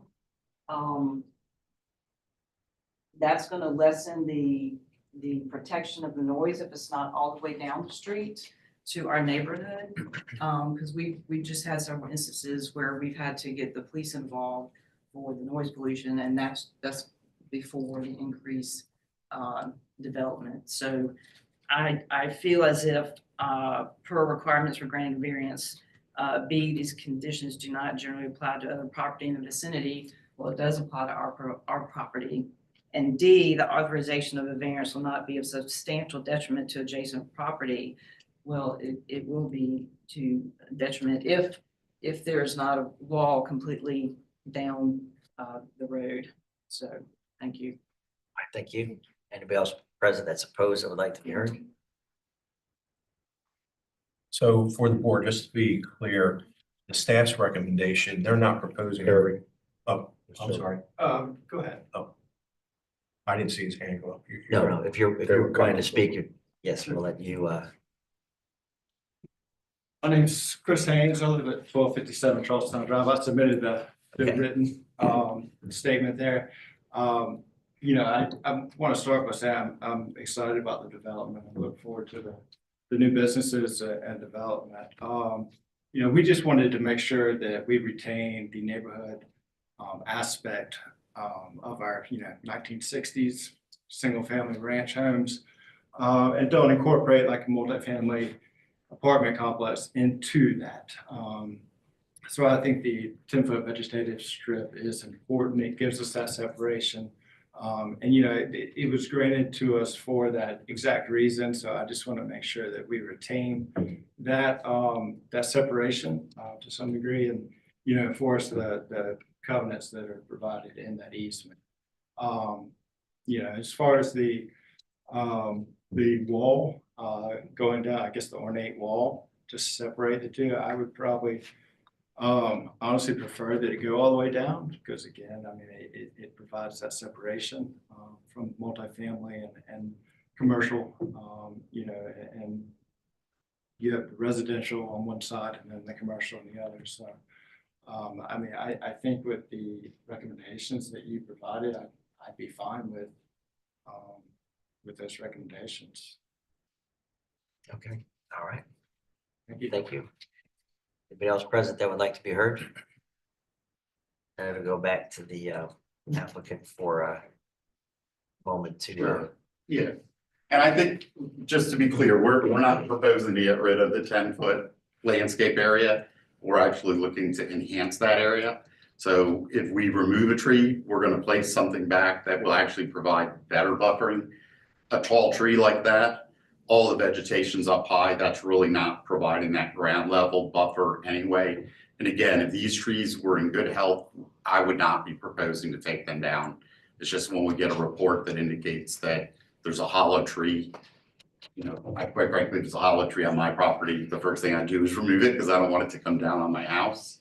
That's going to lessen the protection of the noise if it's not all the way down the street to our neighborhood. Because we just had several instances where we've had to get the police involved for the noise pollution, and that's before the increased development. So I feel as if per requirements for granting variance, B, these conditions do not generally apply to other property in the vicinity well, it does apply to our property. And D, the authorization of a variance will not be of substantial detriment to adjacent property. Well, it will be to detriment if there's not a wall completely down the road. So, thank you. All right, thank you. Anybody else present that's opposed that would like to be heard? So for the board, just to be clear, the staff's recommendation, they're not proposing. Eric. Oh, I'm sorry. Go ahead. I didn't see his hand go up. No, if you're going to speak, yes, we'll let you, My name's Chris Haynes. I live at 1257 Charleston Drive. I submitted the Okay. written statement there. I want to start by saying I'm excited about the development. I look forward to the new businesses and development. We just wanted to make sure that we retain the neighborhood aspect of our 1960s single-family ranch homes and don't incorporate like a multifamily apartment complex into that. So I think the 10-foot vegetative strip is important. It gives us that separation. It was granted to us for that exact reason. So I just want to make sure that we retain that that separation to some degree and, enforce the covenants that are provided in that easement. As far as the wall going down, I guess the ornate wall to separate the two, I would probably honestly prefer that it go all the way down because again, I mean, it provides that separation from multifamily and commercial, and you have the residential on one side and then the commercial on the other. So, I think with the recommendations that you provided, I'd be fine with those recommendations. okay, all right, Thank you. thank you. Anybody else present that would like to be heard? And it'll go back to the applicant for a moment to. Sure. Yeah, and I think, just to be clear, we're not proposing to get rid of the 10-foot landscape area. We're actually looking to enhance that area. So if we remove a tree, we're gonna place something back that will actually provide better buffering. A tall tree like that, all the vegetation's up high, that's really not providing that ground level buffer anyway. And again, if these trees were in good health, I would not be proposing to take them down. It's just when we get a report that indicates that there's a hollow tree, I quite frankly, if there's a hollow tree on my property, the first thing I do is remove it because I don't want it to come down on my house.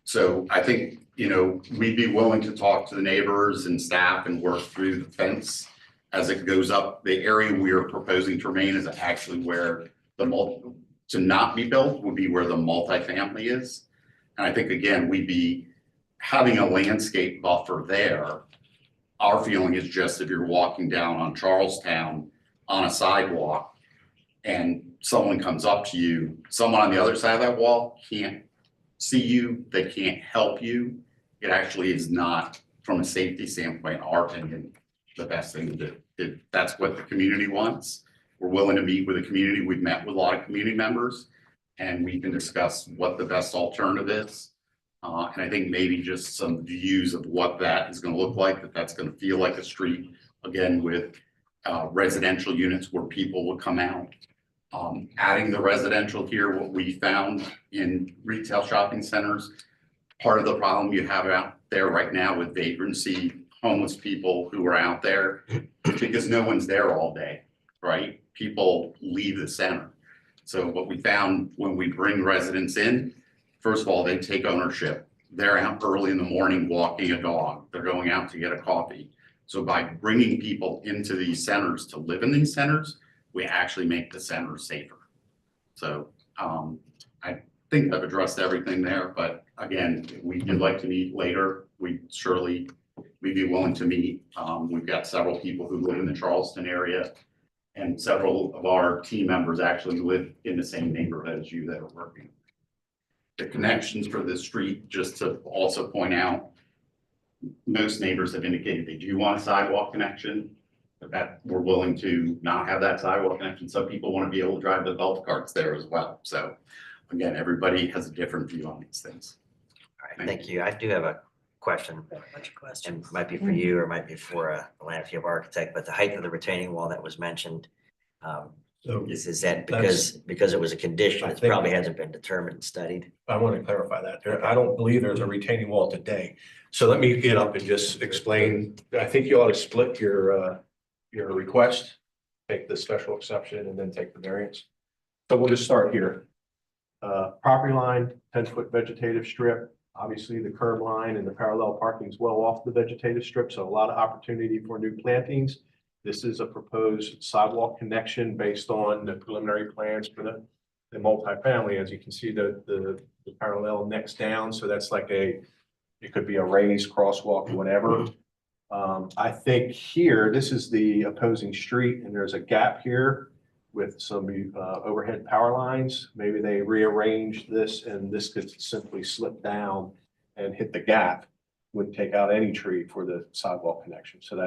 So I think, we'd be willing to talk to the neighbors and staff and work through the fence as it goes up. The area we are proposing to remain is actually where to not be built would be where the multifamily is. And I think, again, we'd be having a landscape buffer there. Our feeling is just if you're walking down on Charlestown on a sidewalk and someone comes up to you, someone on the other side of that wall can't see you, they can't help you. It actually is not, from a safety standpoint, in our opinion, the best thing to do. If that's what the community wants, we're willing to meet with the community. We've met with a lot of community members and we can discuss what the best alternative is. And I think maybe just some views of what that is going to look like, that's going to feel like a street, again, with residential units where people will come out. Adding the residential here, what we found in retail shopping centers, part of the problem you have out there right now with vagrancy, homeless people who are out there, because no one's there all day, right? People leave the center. So what we found when we bring residents in, first of all, they take ownership. They're out early in the morning walking a dog. They're going out to get a coffee. So by bringing people into these centers to live in these centers, we actually make the centers safer. So I think I've addressed everything there, but again, if we'd like to meet later, we'd be willing to meet. We've got several people who live in the Charleston area and several of our team members actually live in the same neighborhood as you that are working. The connections for this street, just to also point out, most neighbors have indicated they do want a sidewalk connection, but that we're willing to not have that sidewalk connection. Some people want to be able to drive the golf carts there as well. So again, everybody has a different view on these things. right, thank you. I do have a question, Got a bunch of and questions. might be for you or might be for a landscape architect, but the height of the retaining wall that was mentioned. So Is that because it was a condition, I it think- probably hasn't been determined and studied? I want to clarify that. I don't believe there's a retaining wall today. So let me get up and just explain. I think you ought to split your request, take the special exception and then take the variance. So we'll just start here. Property line, 10-foot vegetative strip. Obviously, the curb line and the parallel parking is well off the vegetative strip, so a lot of opportunity for new plantings. This is a proposed sidewalk connection based on the preliminary plans for the multifamily. As you can see, the parallel next down, so that's like it could be a raised crosswalk or whatever. I think here, this is the opposing street, and there's a gap here with some overhead power lines. Maybe they rearranged this, and this could simply slip down and hit the gap. Wouldn't take out any tree for the sidewalk connection. So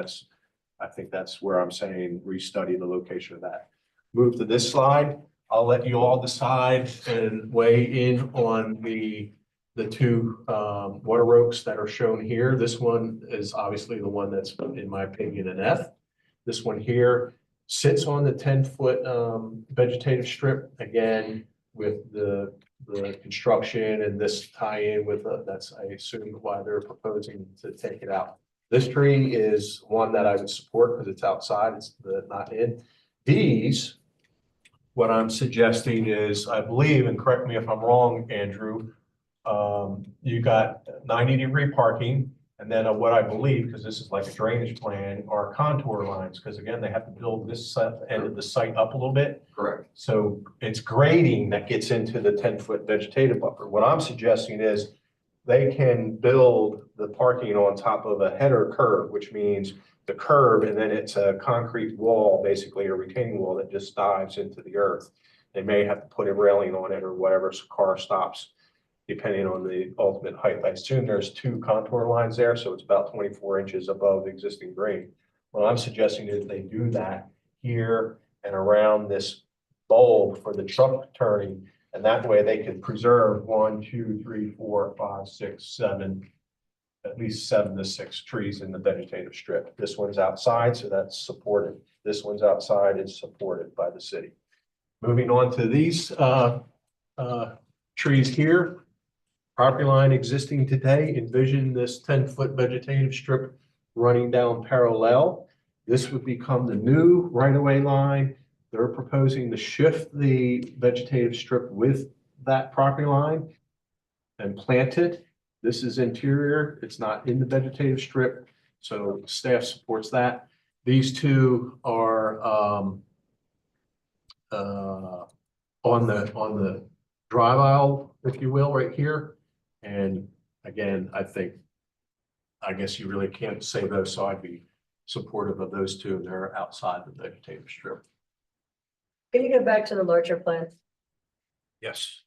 I think that's where I'm saying restudy the location of that. Move to this slide. I'll let you all decide and weigh in on the two water oaks that are shown here. This one is obviously the one that's, in my opinion, an F. This one here sits on the 10-foot vegetative strip, again, with the construction and this tie-in with, that's, I assume, why they're proposing to take it out. This tree is one that I would support because it's outside, it's not in. These, what I'm suggesting is, I believe, and correct me if I'm wrong, Andrew, you got 90-degree parking, and then what I believe, because this is like a drainage plan, are contour lines, because again, they have to build this end of the site up a little bit. Correct. So it's grading that gets into the 10-foot vegetative buffer. What I'm suggesting is they can build the parking on top of a header curb, which means the curb, and then it's a concrete wall, basically a retaining wall that just dives into the earth. They may have to put a railing on it or whatever, so car stops, depending on the ultimate height. I assume there's two contour lines there, so it's about 24 inches above the existing grade. What I'm suggesting is they do that here and around this bulb for the truck turning, and that way they can preserve 1, 2, 3, 4, 5, 6, 7, at least 7 to 6 trees in the vegetative strip. This one's outside, so that's supported. This one's outside, is supported by the city. Moving on to these trees here. Property line existing today, envision this 10-foot vegetative strip running down parallel. This would become the new right-of-way line. They're proposing to shift the vegetative strip with that property line and plant it. This is interior. It's not in the vegetative strip, so staff supports that. These two are on the drive aisle, if you will, right here. And again, I guess you really can't say those, so I'd be supportive of those two. They're outside the vegetative strip. Can you go back to the larger plan? Yes.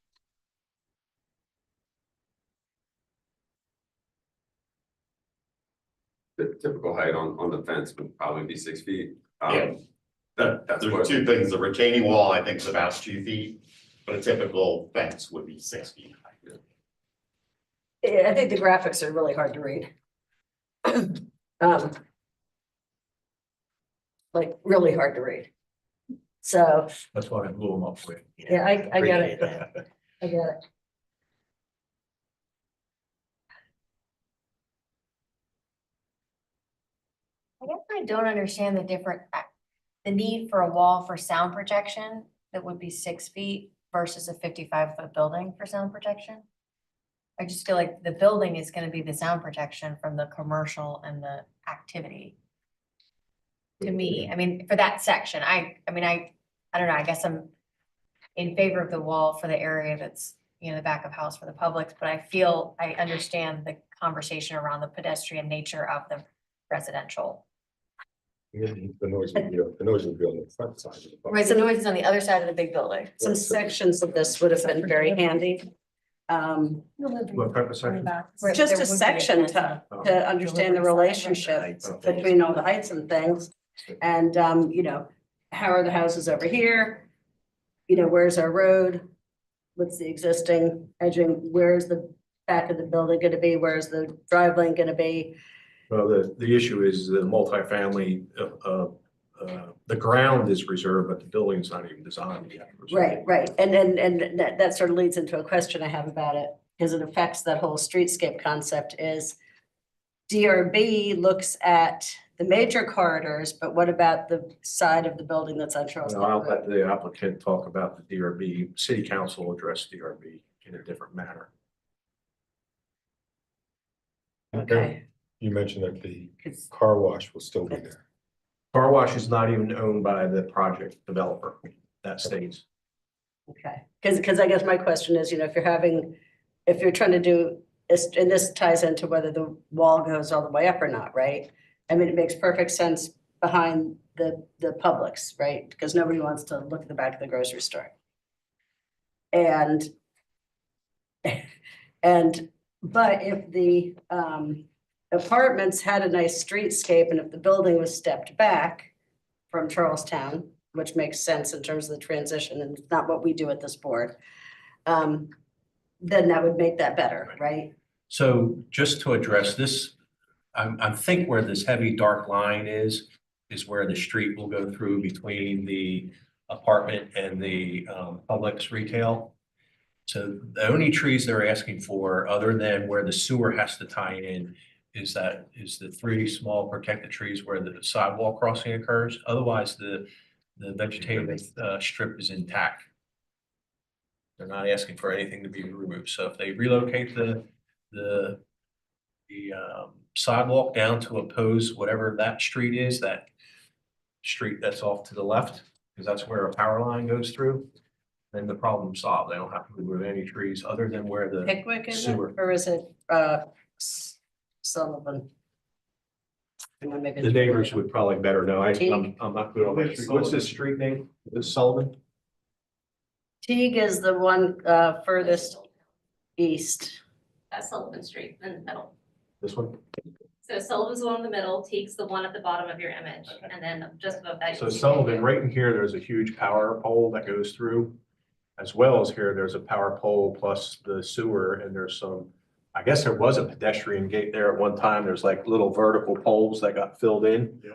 The typical height on the fence would probably be 6 feet. Yeah. That's There's what, two things. The retaining wall, I think, is about 2 feet, but a typical fence would be 6 feet high. Yeah, I think the graphics are really hard to read. Like really hard to read. So, That's why I blew them up with. yeah, I get Appreciate it. that. I get it. I guess I don't understand the need for a wall for sound protection that would be 6 feet versus a 55-foot building for sound protection. I just feel like the building is gonna be the sound protection from the commercial and the activity. To me, I mean, for that section, I don't know, I guess I'm in favor of the wall for the area that's, the back of house for the public, but I understand the conversation around the pedestrian nature of the residential. The noise would be on the front side of the. Right, the noise is on the other side of the big building. Some sections of this would have been very handy. What type of section? Right, Just there a would be section fence. to understand the relationship between all the heights and things. And, how are the houses over here? Where's our road? What's the existing edging? Where's the back of the building gonna be? Where's the drive lane gonna be? Well, the issue is the multifamily, the ground is reserved, but the building's not even designed yet. Right. And that sort of leads into a question I have about it, because it affects that whole streetscape concept is DRB looks at the major corridors, but what about the side of the building that's on Charleston? I'll Road? let the applicant talk about the DRB. City council will address DRB in a different manner. Okay, You mentioned that the 'cause- car wash will still be there. Car wash is not even owned by the project developer. That stays. okay, because I guess my question is, if you're trying to do, and this ties into whether the wall goes all the way up or not, right? I mean, it makes perfect sense behind the Publix, right? Because nobody wants to look at the back of the grocery store. And but if the apartments had a nice streetscape and if the building was stepped back from Charlestown, which makes sense in terms of the transition and not what we do at this board, then that would make that better, right? So just to address this, I think where this heavy dark line is where the street will go through between the apartment and the Publix retail. So the only trees they're asking for, other than where the sewer has to tie in, is the 3 small protected trees where the sidewalk crossing occurs. Otherwise, the vegetative strip is intact. They're not asking for anything to be removed. So if they relocate the sidewalk down to oppose whatever that street is, that street that's off to the left, because that's where a power line goes through, then the problem's solved. They don't have to remove any trees other than where the Pickwick is it, sewer. or is it Sullivan? The neighbors would probably better know. I'm Teague? not good on that street. What's this street name? Is it Sullivan? Teague is the one furthest east. That's Sullivan Street in the middle. This one? So Sullivan's the one in the middle, Teague's the one at the bottom of your image, and then just above that. So Sullivan, right in here, there's a huge power pole that goes through. As well as here, there's a power pole plus the sewer, and there's some, I guess there was a pedestrian gate there at one time. There's like little vertical poles that got filled in. Yeah.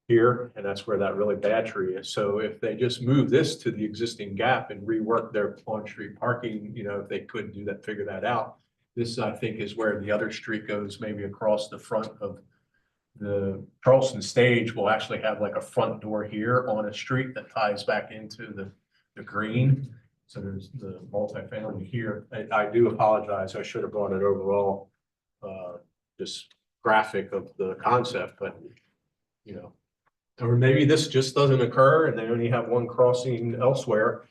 Here, and that's where that really bad tree is. So if they just move this to the existing gap and rework their on-street parking, if they could do that, figure that out. This, I think, is where the other street goes, maybe across the front of the Charleston stage. Will actually have like a front door here on a street that ties back into the green. So there's the multifamily here. I do apologize. I should have brought it overall, just graphic of the concept, but or maybe this just doesn't occur and they only have one crossing elsewhere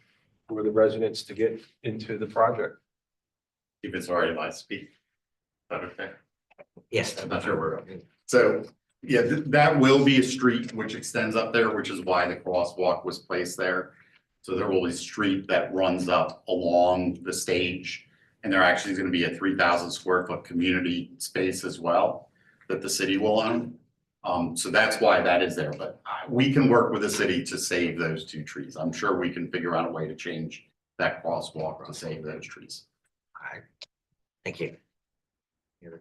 for the residents to get into the project. If it's already live speak. Is that okay? Yes. I'm not sure where. So, yeah, that will be a street which extends up there, which is why the crosswalk was placed there. So there will be a street that runs up along the stage. And there actually is going to be a 3,000 square foot community space as well that the city will own. So that's why that is there, but we can work with the city to save those 2 trees. I'm sure we can figure out a way to change that crosswalk to save those trees. All right. Thank you.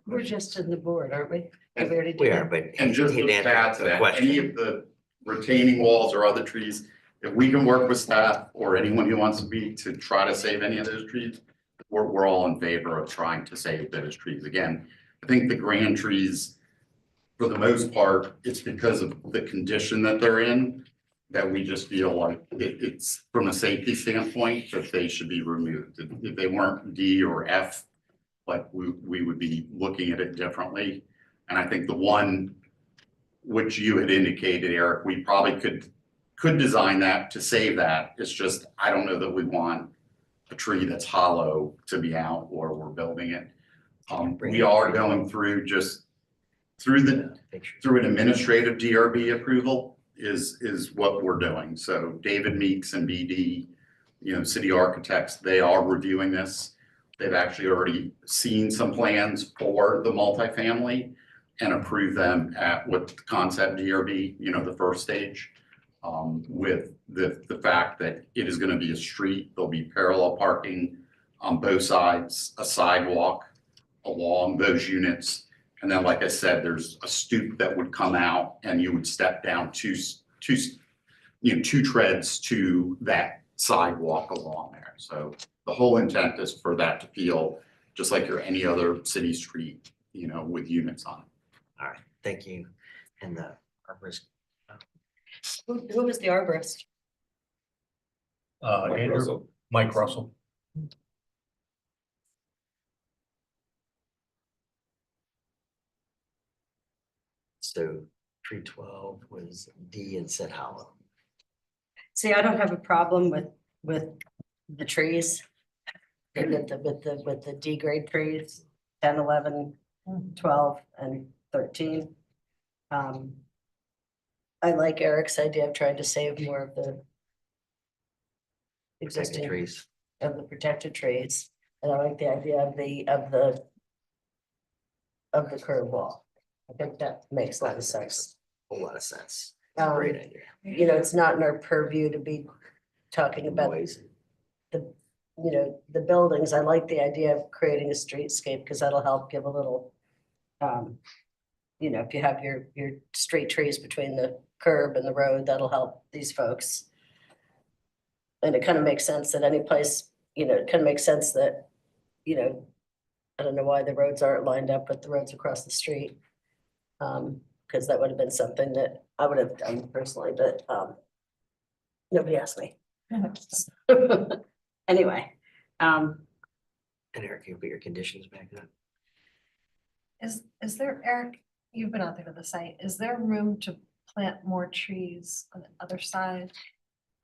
We're just in the board, aren't we? And We already did We that. are, but. And just he to didn't add answer to the that, question. any of the retaining walls or other trees, if we can work with staff or anyone who wants to try to save any of those trees, we're all in favor of trying to save those trees. Again, I think the grand trees, for the most part, it's because of the condition that they're in, that we just feel like it's from a safety standpoint that they should be removed. If they weren't D or F, like we would be looking at it differently. And I think the one which you had indicated, Eric, we probably could design that to save that. It's just, I don't know that we want a tree that's hollow to be out or we're building it. We are going through through an administrative DRB approval is what we're doing. So David Meeks and BD, city architects, they are reviewing this. They've actually already seen some plans for the multifamily and approved them at what the concept DRB, the first stage. With the fact that it is going to be a street, there'll be parallel parking on both sides, a sidewalk, along those units. And then, like I said, there's a stoop that would come out and you would step down two treads to that sidewalk along there. So the whole intent is for that to feel just like your any other city street, with units on it. All right, thank you. And the arborist, Who was the arborist? Mike Andrew, Russell. Mike Russell. so tree 12 was D and said hollow. See, I don't have a problem with the trees. And with the D grade trees, 10, 11, 12, and 13. I like Eric's idea of trying to save more of the Protected existing, trees. of the protected trees. And I like the idea of the curb wall. I think that makes a lot of sense. A lot of sense. Um, Great idea. It's not in our purview to be talking about Noise. the buildings. I like the idea of creating a streetscape because that'll help give a little, if you have your straight trees between the curb and the road, that'll help these folks. And it kind of makes sense that any place, it kind of makes sense that, I don't know why the roads aren't lined up with the roads across the street. Because that would have been something that I would have done personally, but nobody asked me. Anyway, And Eric, you put your conditions back up. Is there, Eric, you've been out there to the site, is there room to plant more trees on the other side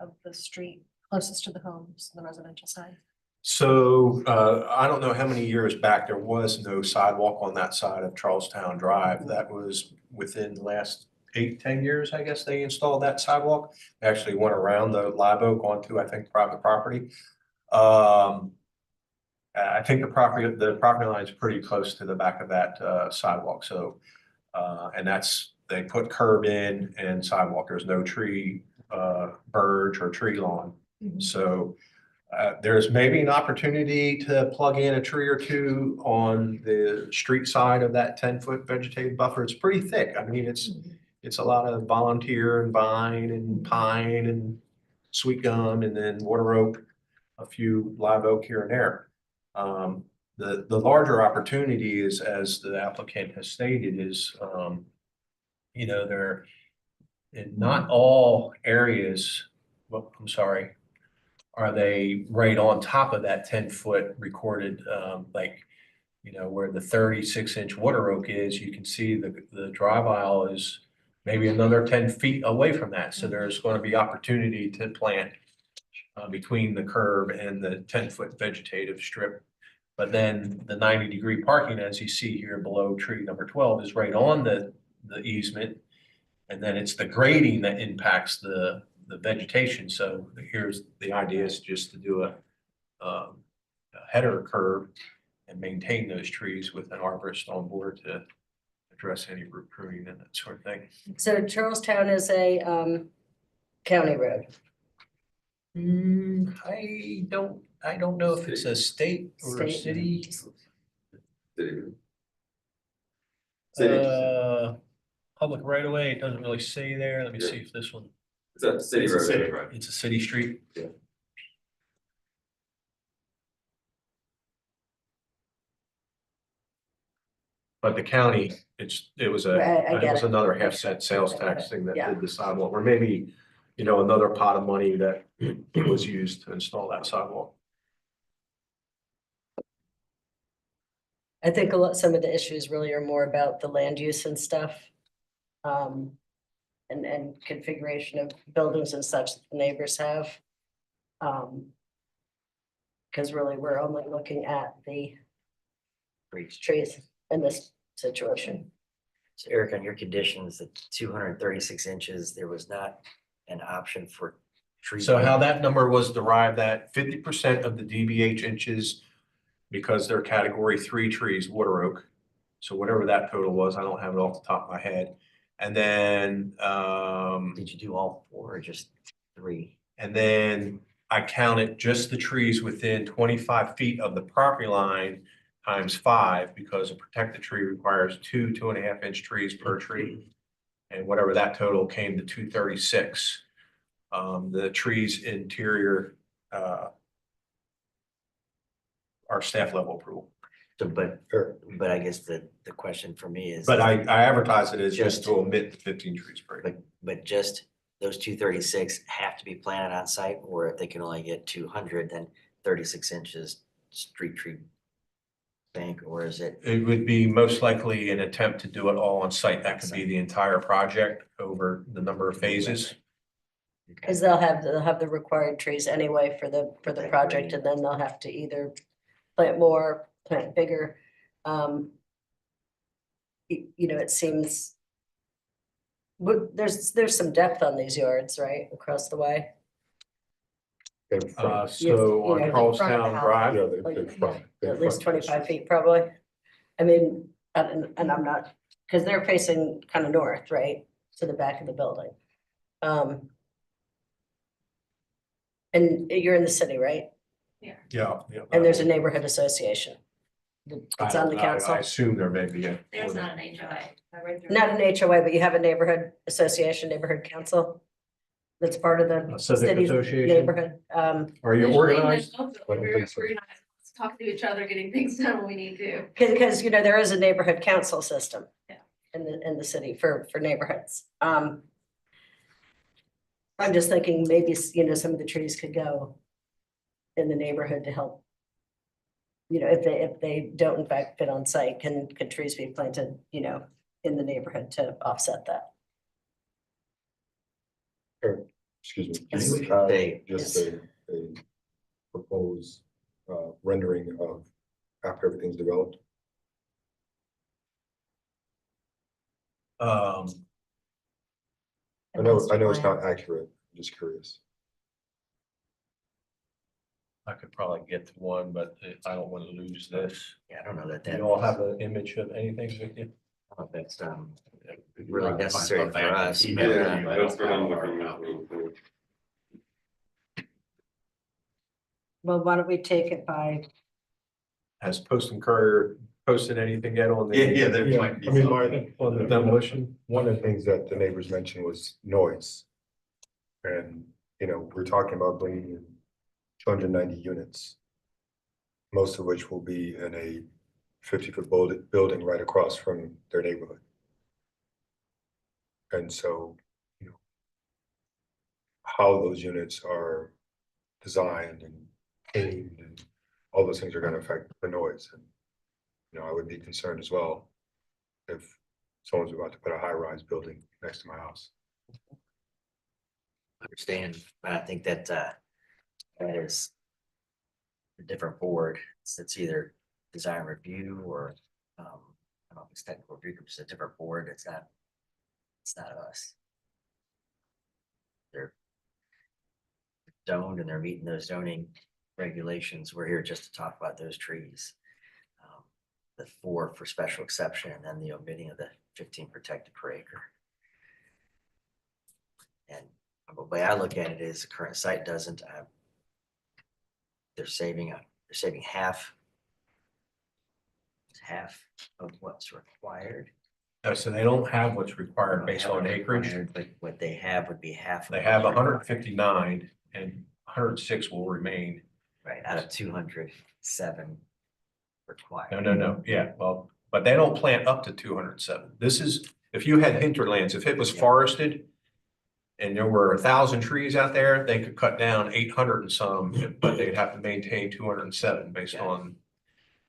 of the street, closest to the homes, the residential side? So I don't know how many years back there was no sidewalk on that side of Charlestown Drive. That was within the last 8-10 years, I guess they installed that sidewalk. They actually went around the live oak onto, I think, private property. I think the property line is pretty close to the back of that sidewalk. So and they put curb in and sidewalk. There's no tree, verge or tree lawn. So there's maybe an opportunity to plug in a tree or two on the street side of that 10-foot vegetative buffer. It's pretty thick. I mean, it's a lot of volunteer and vine and pine and sweet gum and then water oak, a few live oak here and there. The larger opportunity is, as the applicant has stated, is, they're in not all areas, well, I'm sorry, are they right on top of that 10-foot recorded, where the 36-inch water oak is, you can see the drive aisle is maybe another 10 feet away from that. So there's going to be opportunity to plant between the curb and the 10-foot vegetative strip. But then the 90-degree parking, as you see here below tree number 12, is right on the easement. And then it's the grading that impacts the vegetation. So here's the idea is just to do a header curve and maintain those trees with an arborist on board to address any root pruning and that sort of thing. So Charlestown is a county road. I don't know if it's a state or a State. city. City. Public right away, it doesn't really say there. Let me see if this one, It's a city It's a road. city road. it's a city street. Yeah. But the county, it was Right, I it get was it. another half-cent sales tax thing that Yeah. did the sidewalk, or maybe, another pot of money that was used to install that sidewalk. I think some of the issues really are more about the land use and stuff. And configuration of buildings and such that the neighbors have. Because really, we're only looking at the trees in this situation. So Eric, on your conditions, the 236 inches, there was not an option for tree. So how that number was derived, that 50% of the DBH inches, because they're category 3 trees, water oak. So whatever that total was, I don't have it off the top of my head. And then, Did you do all 4 or just 3? and then I counted just the trees within 25 feet of the property line times 5 because a protected tree requires 2.5 inch trees per tree. And whatever that total came to 236. The trees interior, are staff level approval. So, but, Fair. but I guess the question for me is. But I advertise it as just to omit the 15 trees per acre. But just those 236 have to be planted on site, or if they can only get 200, then 36 inches street tree bank, or is it? It would be most likely an attempt to do it all on site. That could be the entire project over the number of phases. Because they'll have the required trees anyway for the That project, grade. and then they'll have to either plant more, plant bigger. It seems. There's some depth on these yards, right, across the way? In front. So you on know, in front of the Charlestown house. Drive, Yeah, Like, in front. in At least front. 25 feet probably. I mean, and I'm not, because they're facing kind of north, right, to the back of the building. And you're in the city, right? yeah. And there's a neighborhood association. It's on the I council, assume there may be a. There's not an HOA. not an HOA, but you have a neighborhood association, neighborhood council. That's part of the A civic city's association? neighborhood. Are you organized? I don't think so. Let's talk to each other, getting things done when we need to. Because, there is a neighborhood council system. Yeah. In the city for neighborhoods. I'm just thinking maybe, some of the trees could go in the neighborhood to help. If they don't in fact fit on site, could trees be planted, in the neighborhood to offset that? Excuse me. Yes. Do you have They- just a proposed rendering of after everything's developed? I know it's not accurate, I'm just curious. I could probably get to one, but I don't want to lose this. Yeah, I don't know that Do that. you all have an image of anything with you? I don't know if that's really necessary for us. but, Yeah, that's what I'm looking at. Well, why don't we take it by, Has Post and Courier posted anything yet on the? Yeah, there might be I mean, something. On the demolition? one of the things that the neighbors mentioned was noise. And, we're talking about bringing in 290 units. Most of which will be in a 50-foot building right across from their neighborhood. And so, how those units are designed and aimed and all those things are gonna affect the noise. And, I would be concerned as well if someone's about to put a high-rise building next to my house. Understand, but I think that that is a different board. It's either design review or I don't know if it's technical review, it's a different board. It's not us. They're zoned and they're meeting those zoning regulations. We're here just to talk about those trees. The 4 for special exception and then the omitting of the 15 protected per acre. And the way I look at it is the current site doesn't, they're saving half of what's required. So they don't have what's required based on acreage. Required, but what they have would be half. of They have what's required. 159 and 106 will remain. Right, out of 207 required. No. Yeah, well, but they don't plant up to 207. This is, if you had hinterlands, if it was forested and there were 1,000 trees out there, they could cut down 800 and some, but they'd have to maintain 207 based Yeah. on.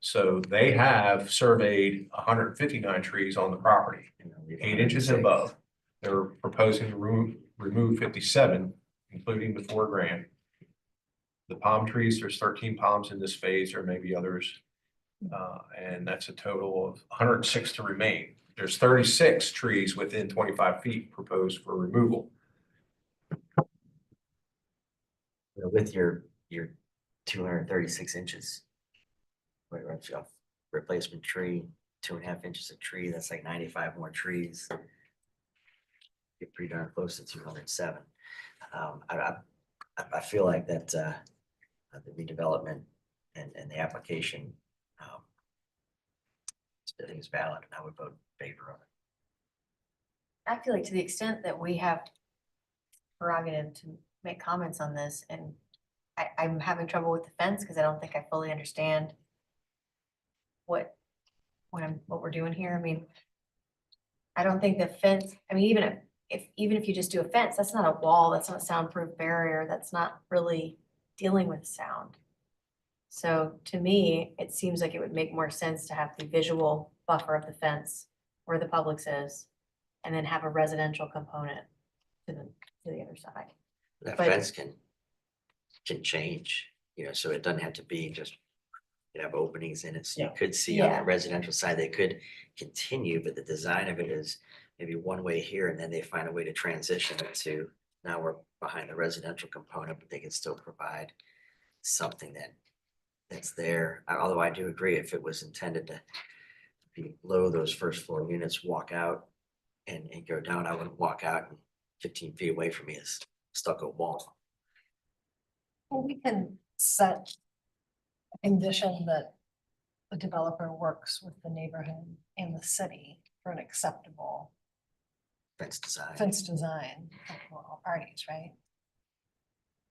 So they have surveyed 159 trees on the property, 8 inches and above. They're proposing to remove 57, including the 4 grand. The palm trees, there's 13 palms in this phase, or maybe others. And that's a total of 106 to remain. There's 36 trees within 25 feet proposed for removal. With your 236 inches. Right, replacement tree, 2.5 inches of tree, that's like 95 more trees. Get pretty darn close to 207. I feel like that the redevelopment and the application I think it's valid, and I would vote in favor of it. I feel like to the extent that we have prerogative to make comments on this, and I'm having trouble with the fence because I don't think I fully understand what we're doing here. I mean, I don't think the fence, I mean, even if you just do a fence, that's not a wall, that's not a soundproof barrier, that's not really dealing with sound. So to me, it seems like it would make more sense to have the visual buffer of the fence where the Publix is, and then have a residential component to the other side. That But- fence can change, you know, so it doesn't have to be just, you have openings in it. So you Yeah. could see on Yeah. the residential side, they could continue, but the design of it is maybe one way here, and then they find a way to transition it to, now we're behind the residential component, but they can still provide something that's there. Although I do agree, if it was intended to be below those first floor units, walk out and go down, I wouldn't walk out and 15 feet away from me is stucco wall. Well, we can set a condition that the developer works with the neighborhood and the city for an acceptable Fence design. fence design for all parties, right?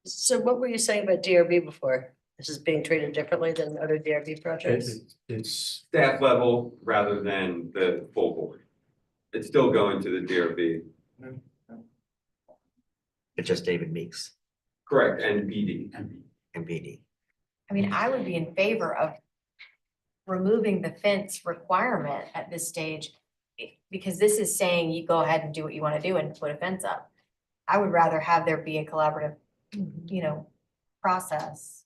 So what were you saying about DRB before? This is being treated differently than other DRB projects? It's Staff level rather than the full board. It's still going to the DRB, But just David Meeks correct, and BD. and BD. I mean, I would be in favor of removing the fence requirement at this stage, because this is saying you go ahead and do what you want to do and put a fence up. I would rather have there be a collaborative, you know, process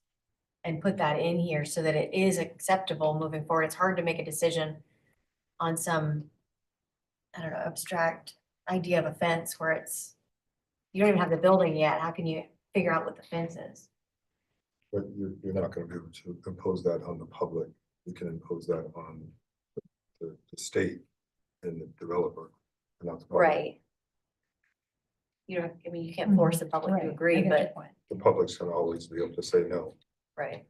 and put that in here so that it is acceptable moving forward. It's hard to make a decision on some, I don't know, abstract idea of a fence where it's, you don't even have the building yet. How can you figure out what the fence is? But you're not gonna be able to impose that on the public. You can impose that on the state and the developer, and not the public. Right. You know, I mean, you can't force the public Right, to I agree, get your but, point. The public's gonna always be able to say no. right.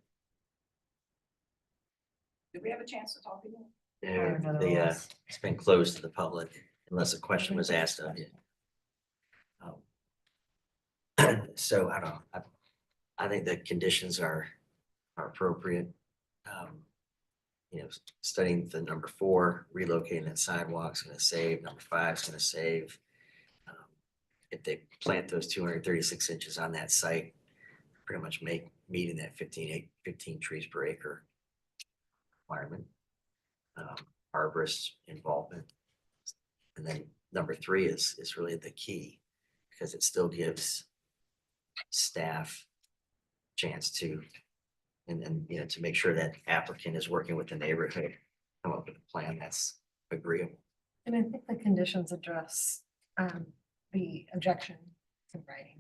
Do we have a chance to talk again? Yeah, don't know the, those. it's been closed to the public unless a question was asked of you. So I don't know, I think the conditions are appropriate. You know, studying the number 4, relocating that sidewalk's gonna save, number 5's gonna save. If they plant those 236 inches on that site, pretty much meeting that 15 trees per acre requirement. Arborist involvement. And then number 3 is really the key, because it still gives staff chance to, and you know, to make sure that applicant is working with the neighborhood, come up with a plan that's agreeable. And I think the conditions address the objection to writing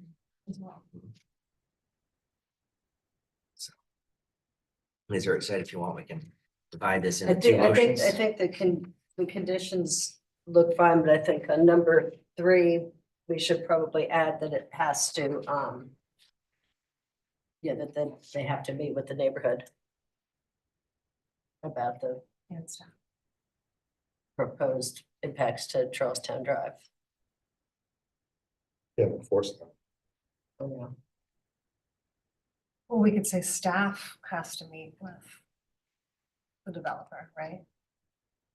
as well. Liz, are excited if you want, we can divide this I into 2 think, motions. I think the conditions look fine, but I think on number 3, we should probably add that it has to, yeah, that they have to meet with the neighborhood about the And stuff. proposed impacts to Charlestown Drive. Can't enforce that. Oh, yeah. Well, we could say staff has to meet with the developer, right?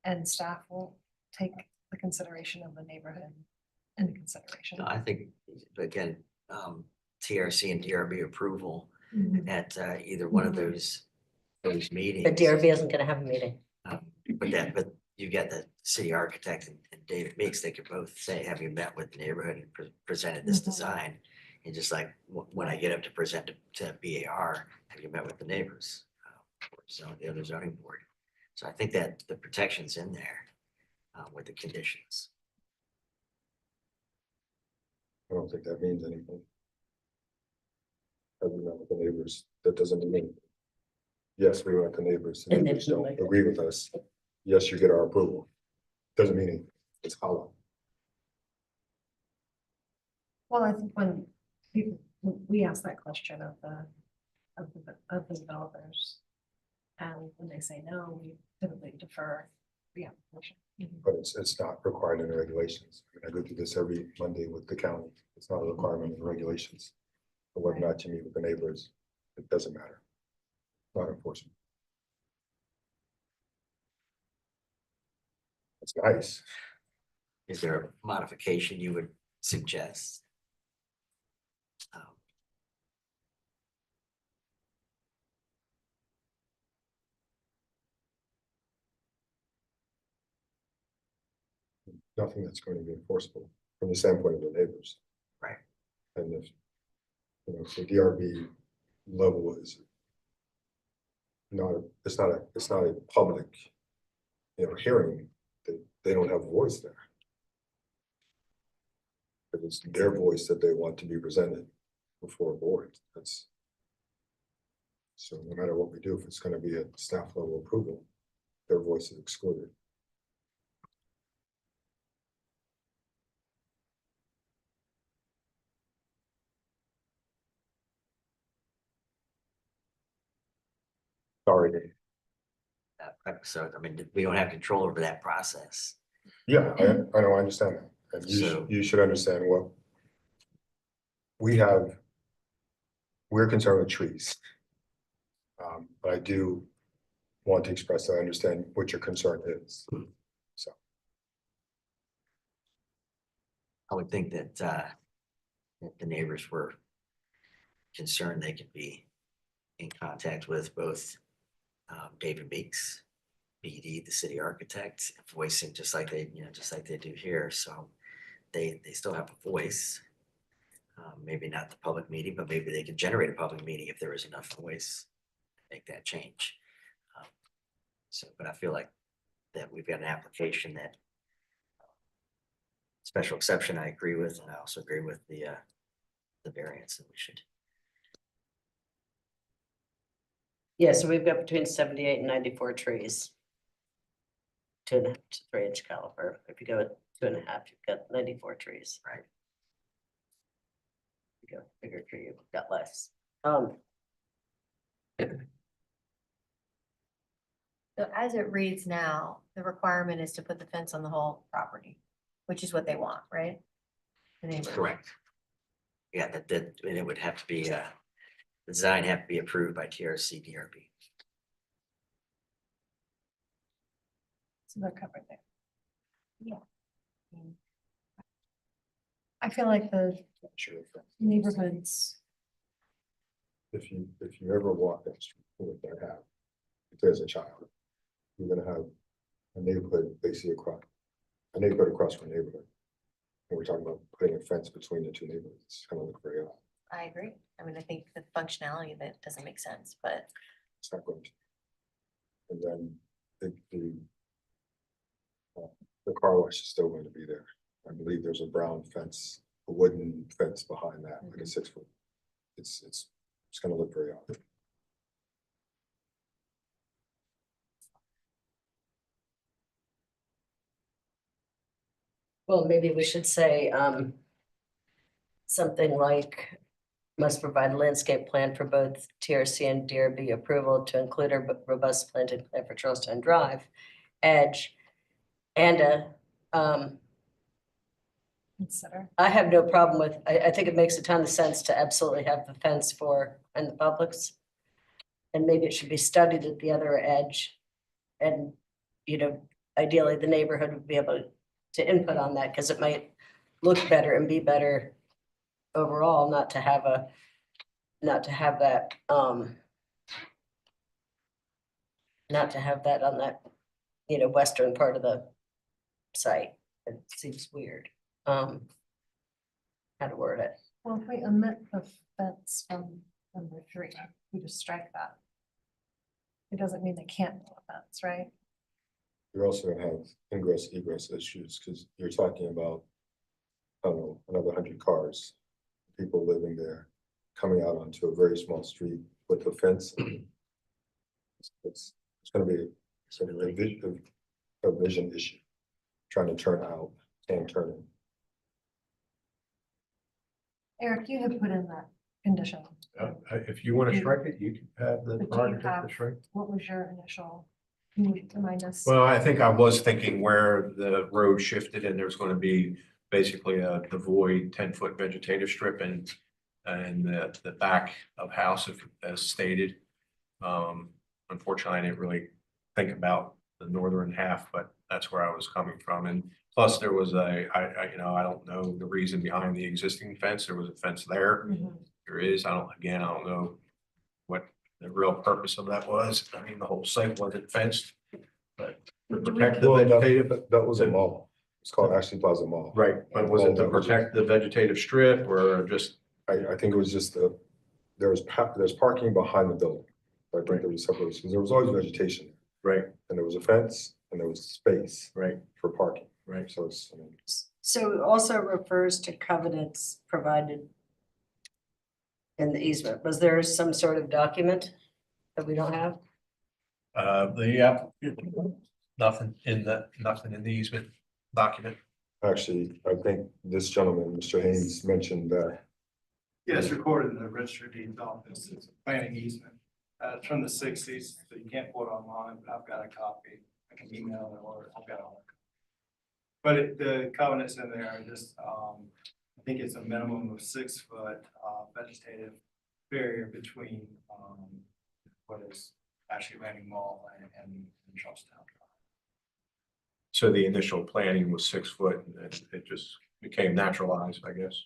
And staff will take the consideration of the neighborhood into consideration. No, I think, again, TRC and DRB approval Mhm. at either one of those meetings. But DRB isn't gonna have a meeting. But you get the city architect and David Meeks, they could both say, have you met with the neighborhood and presented this Mhm. design? And just like, when I get up to present to BAR, have you met with the neighbors? So the other zoning board. So I think that the protection's in there with the conditions. I don't think that means anything. Have we met with the neighbors? That doesn't mean. Yes, we met the neighbors. The And they neighbors don't don't like it. agree with us. Yes, you get our approval. Doesn't mean anything. It's hollow. Well, I think when we ask that question of the developers, and when they say no, we typically defer the application. but it's not required in the regulations. I mean, I go through this every Monday with the county. It's not a requirement in the regulations. But whether or not you meet with the neighbors, it doesn't matter. Not enforcement. It's nice. Is there a modification you would suggest? Nothing that's going to be enforceable from the standpoint of the neighbors. Right. And if, if the DRB level is not, it's not a public, hearing, they don't have a voice there. But it's their voice that they want to be presented before a board. So no matter what we do, if it's going to be a staff level approval, their voice is excluded. Sorry, Dave. So, I mean, we don't have control over that process. Yeah, I know, I understand that. And So- you should understand what we're concerned with trees. But I do want to express that I understand what your concern is. So, I would think that if the neighbors were concerned, they could be in contact with both David Meeks, BD, the city architect, voicing just like they do here. So they still have a voice. Maybe not the public meeting, but maybe they can generate a public meeting if there is enough voice to make that change. But I feel like that we've got an application that special exception I agree with, and I also agree with the variance that we should. Yeah, so we've got between 78 and 94 trees. 2.5 to 3 inch caliper. If you go at 2.5, you've got 94 trees. Right. If you go bigger tree, you've got less. So as it reads now, the requirement is to put the fence on the whole property, which is what they want, right? The neighbors. Correct. Yeah, and it would have to be, the design have to be approved by TRC DRB. So they're covered there. Yeah. I feel like the sure if neighborhoods, if you ever walk that street with that hat, if there's a child, you're gonna have a neighborhood basically across from a neighborhood. And we're talking about putting a fence between the two neighborhoods. It's gonna look very odd. I agree. I mean, I think the functionality of it doesn't make sense, but It's not going to. And then the car wash is still going to be there. I believe there's a brown fence, a wooden fence behind that, like a 6 foot. It's gonna look very odd. Well, maybe we should say, something like must provide a landscape plan for both TRC and DRB approval to include a robust planted plan for Charleston Drive, edge, and consider. I have no problem with, I think it makes a ton of sense to absolutely have the fence and the Publix. And maybe it should be studied at the other edge. And, ideally the neighborhood would be able to input on that because it might look better and be better overall, not to have that on that, western part of the site. It seems weird. How to word it. Well, if we omit the fence from number 3, we just strike that. It doesn't mean they can't build a fence, right? You're also gonna have ingress egress issues because you're talking about, I don't know, another 100 cars, people living there, coming out onto a very small street with a fence. It's gonna be a vision issue, trying to turn out and turning. Eric, you had put in that condition. If you want to strike it, you can have the But do you architect have- to strike. What was your initial Can you remind us? Well, I think I was thinking where the road shifted and there's gonna be basically a void 10-foot vegetative strip and the back of house as stated. Unfortunately, I didn't really think about the northern half, but that's where I was coming from. And plus there was I don't know the reason behind the existing fence. There was a fence there. Mhm. There is, I don't know what the real purpose of that was. I mean, the whole site wasn't fenced, but to protect the Well, vegetative. that was a mall. It's called Ashley Plaza Mall. Right, but was it to protect the vegetative strip or just? I think it was just there's parking behind the building. I think there was separation, because there was always vegetation, Right, and there was a fence, and there was space right, for parking. right. So it's, I mean, So it also refers to covenants provided in the easement. Was there some sort of document that we don't have? Nothing in the easement document. actually, I think this gentleman, Mr. Haynes, mentioned that Yeah, it's recorded in the registry of deeds office. It's a planning easement. It's from the sixties, so you can't pull it online, but I've got a copy. I can email it or I've got all. But the covenants in there are just, I think it's a minimum of 6 foot, vegetative barrier between, what is actually Landing Mall and Charlestown. So the initial planning was 6 foot and it just became naturalized, I guess.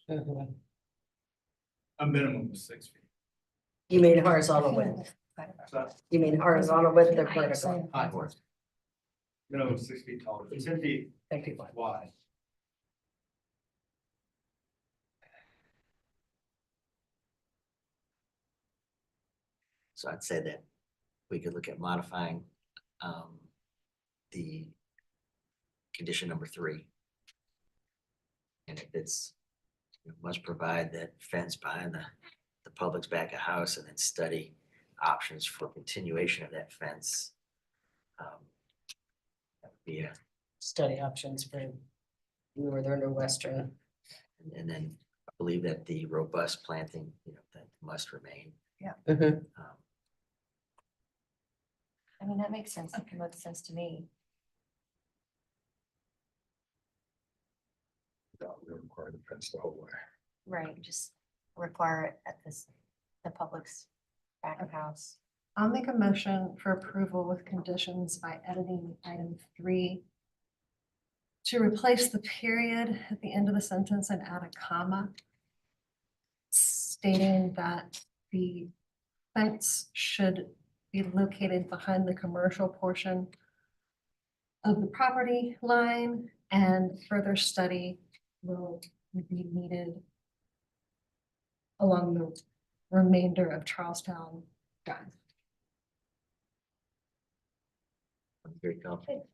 A minimum of 6 feet. You mean horizontal width? So, You mean horizontal width or vertical? minimum of 6 feet tall, 10 feet 50 foot. wide. So I'd say that we could look at modifying the condition number 3. And if it's, must provide that fence behind the public's back of house and then study options for continuation of that fence. That would be Study options for northern or western. and then I believe that the robust planting, that must remain. Mhm. I mean, that makes sense. That makes sense to me. that would require the fence the whole way. Right, just require it at the public's back of house. I'll make a motion for approval with conditions by editing item 3 to replace the period at the end of the sentence and add a comma stating that the fence should be located behind the commercial portion of the property line, and further study will be needed along the remainder of Charlestown Drive. Very confident.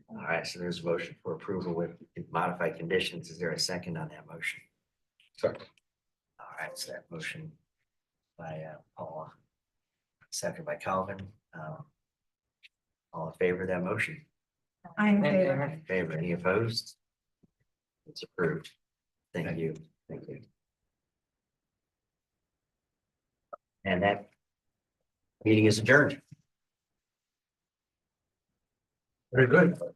All right, so there's a motion for approval with modified conditions. Is there a second on that motion? Second. All right, so that motion by Paula, second by Calvin. All in favor of that motion? I'm in Okay. favor. In favor, any opposed? It's approved. Thank you. Thank you. And that meeting is adjourned. Very good.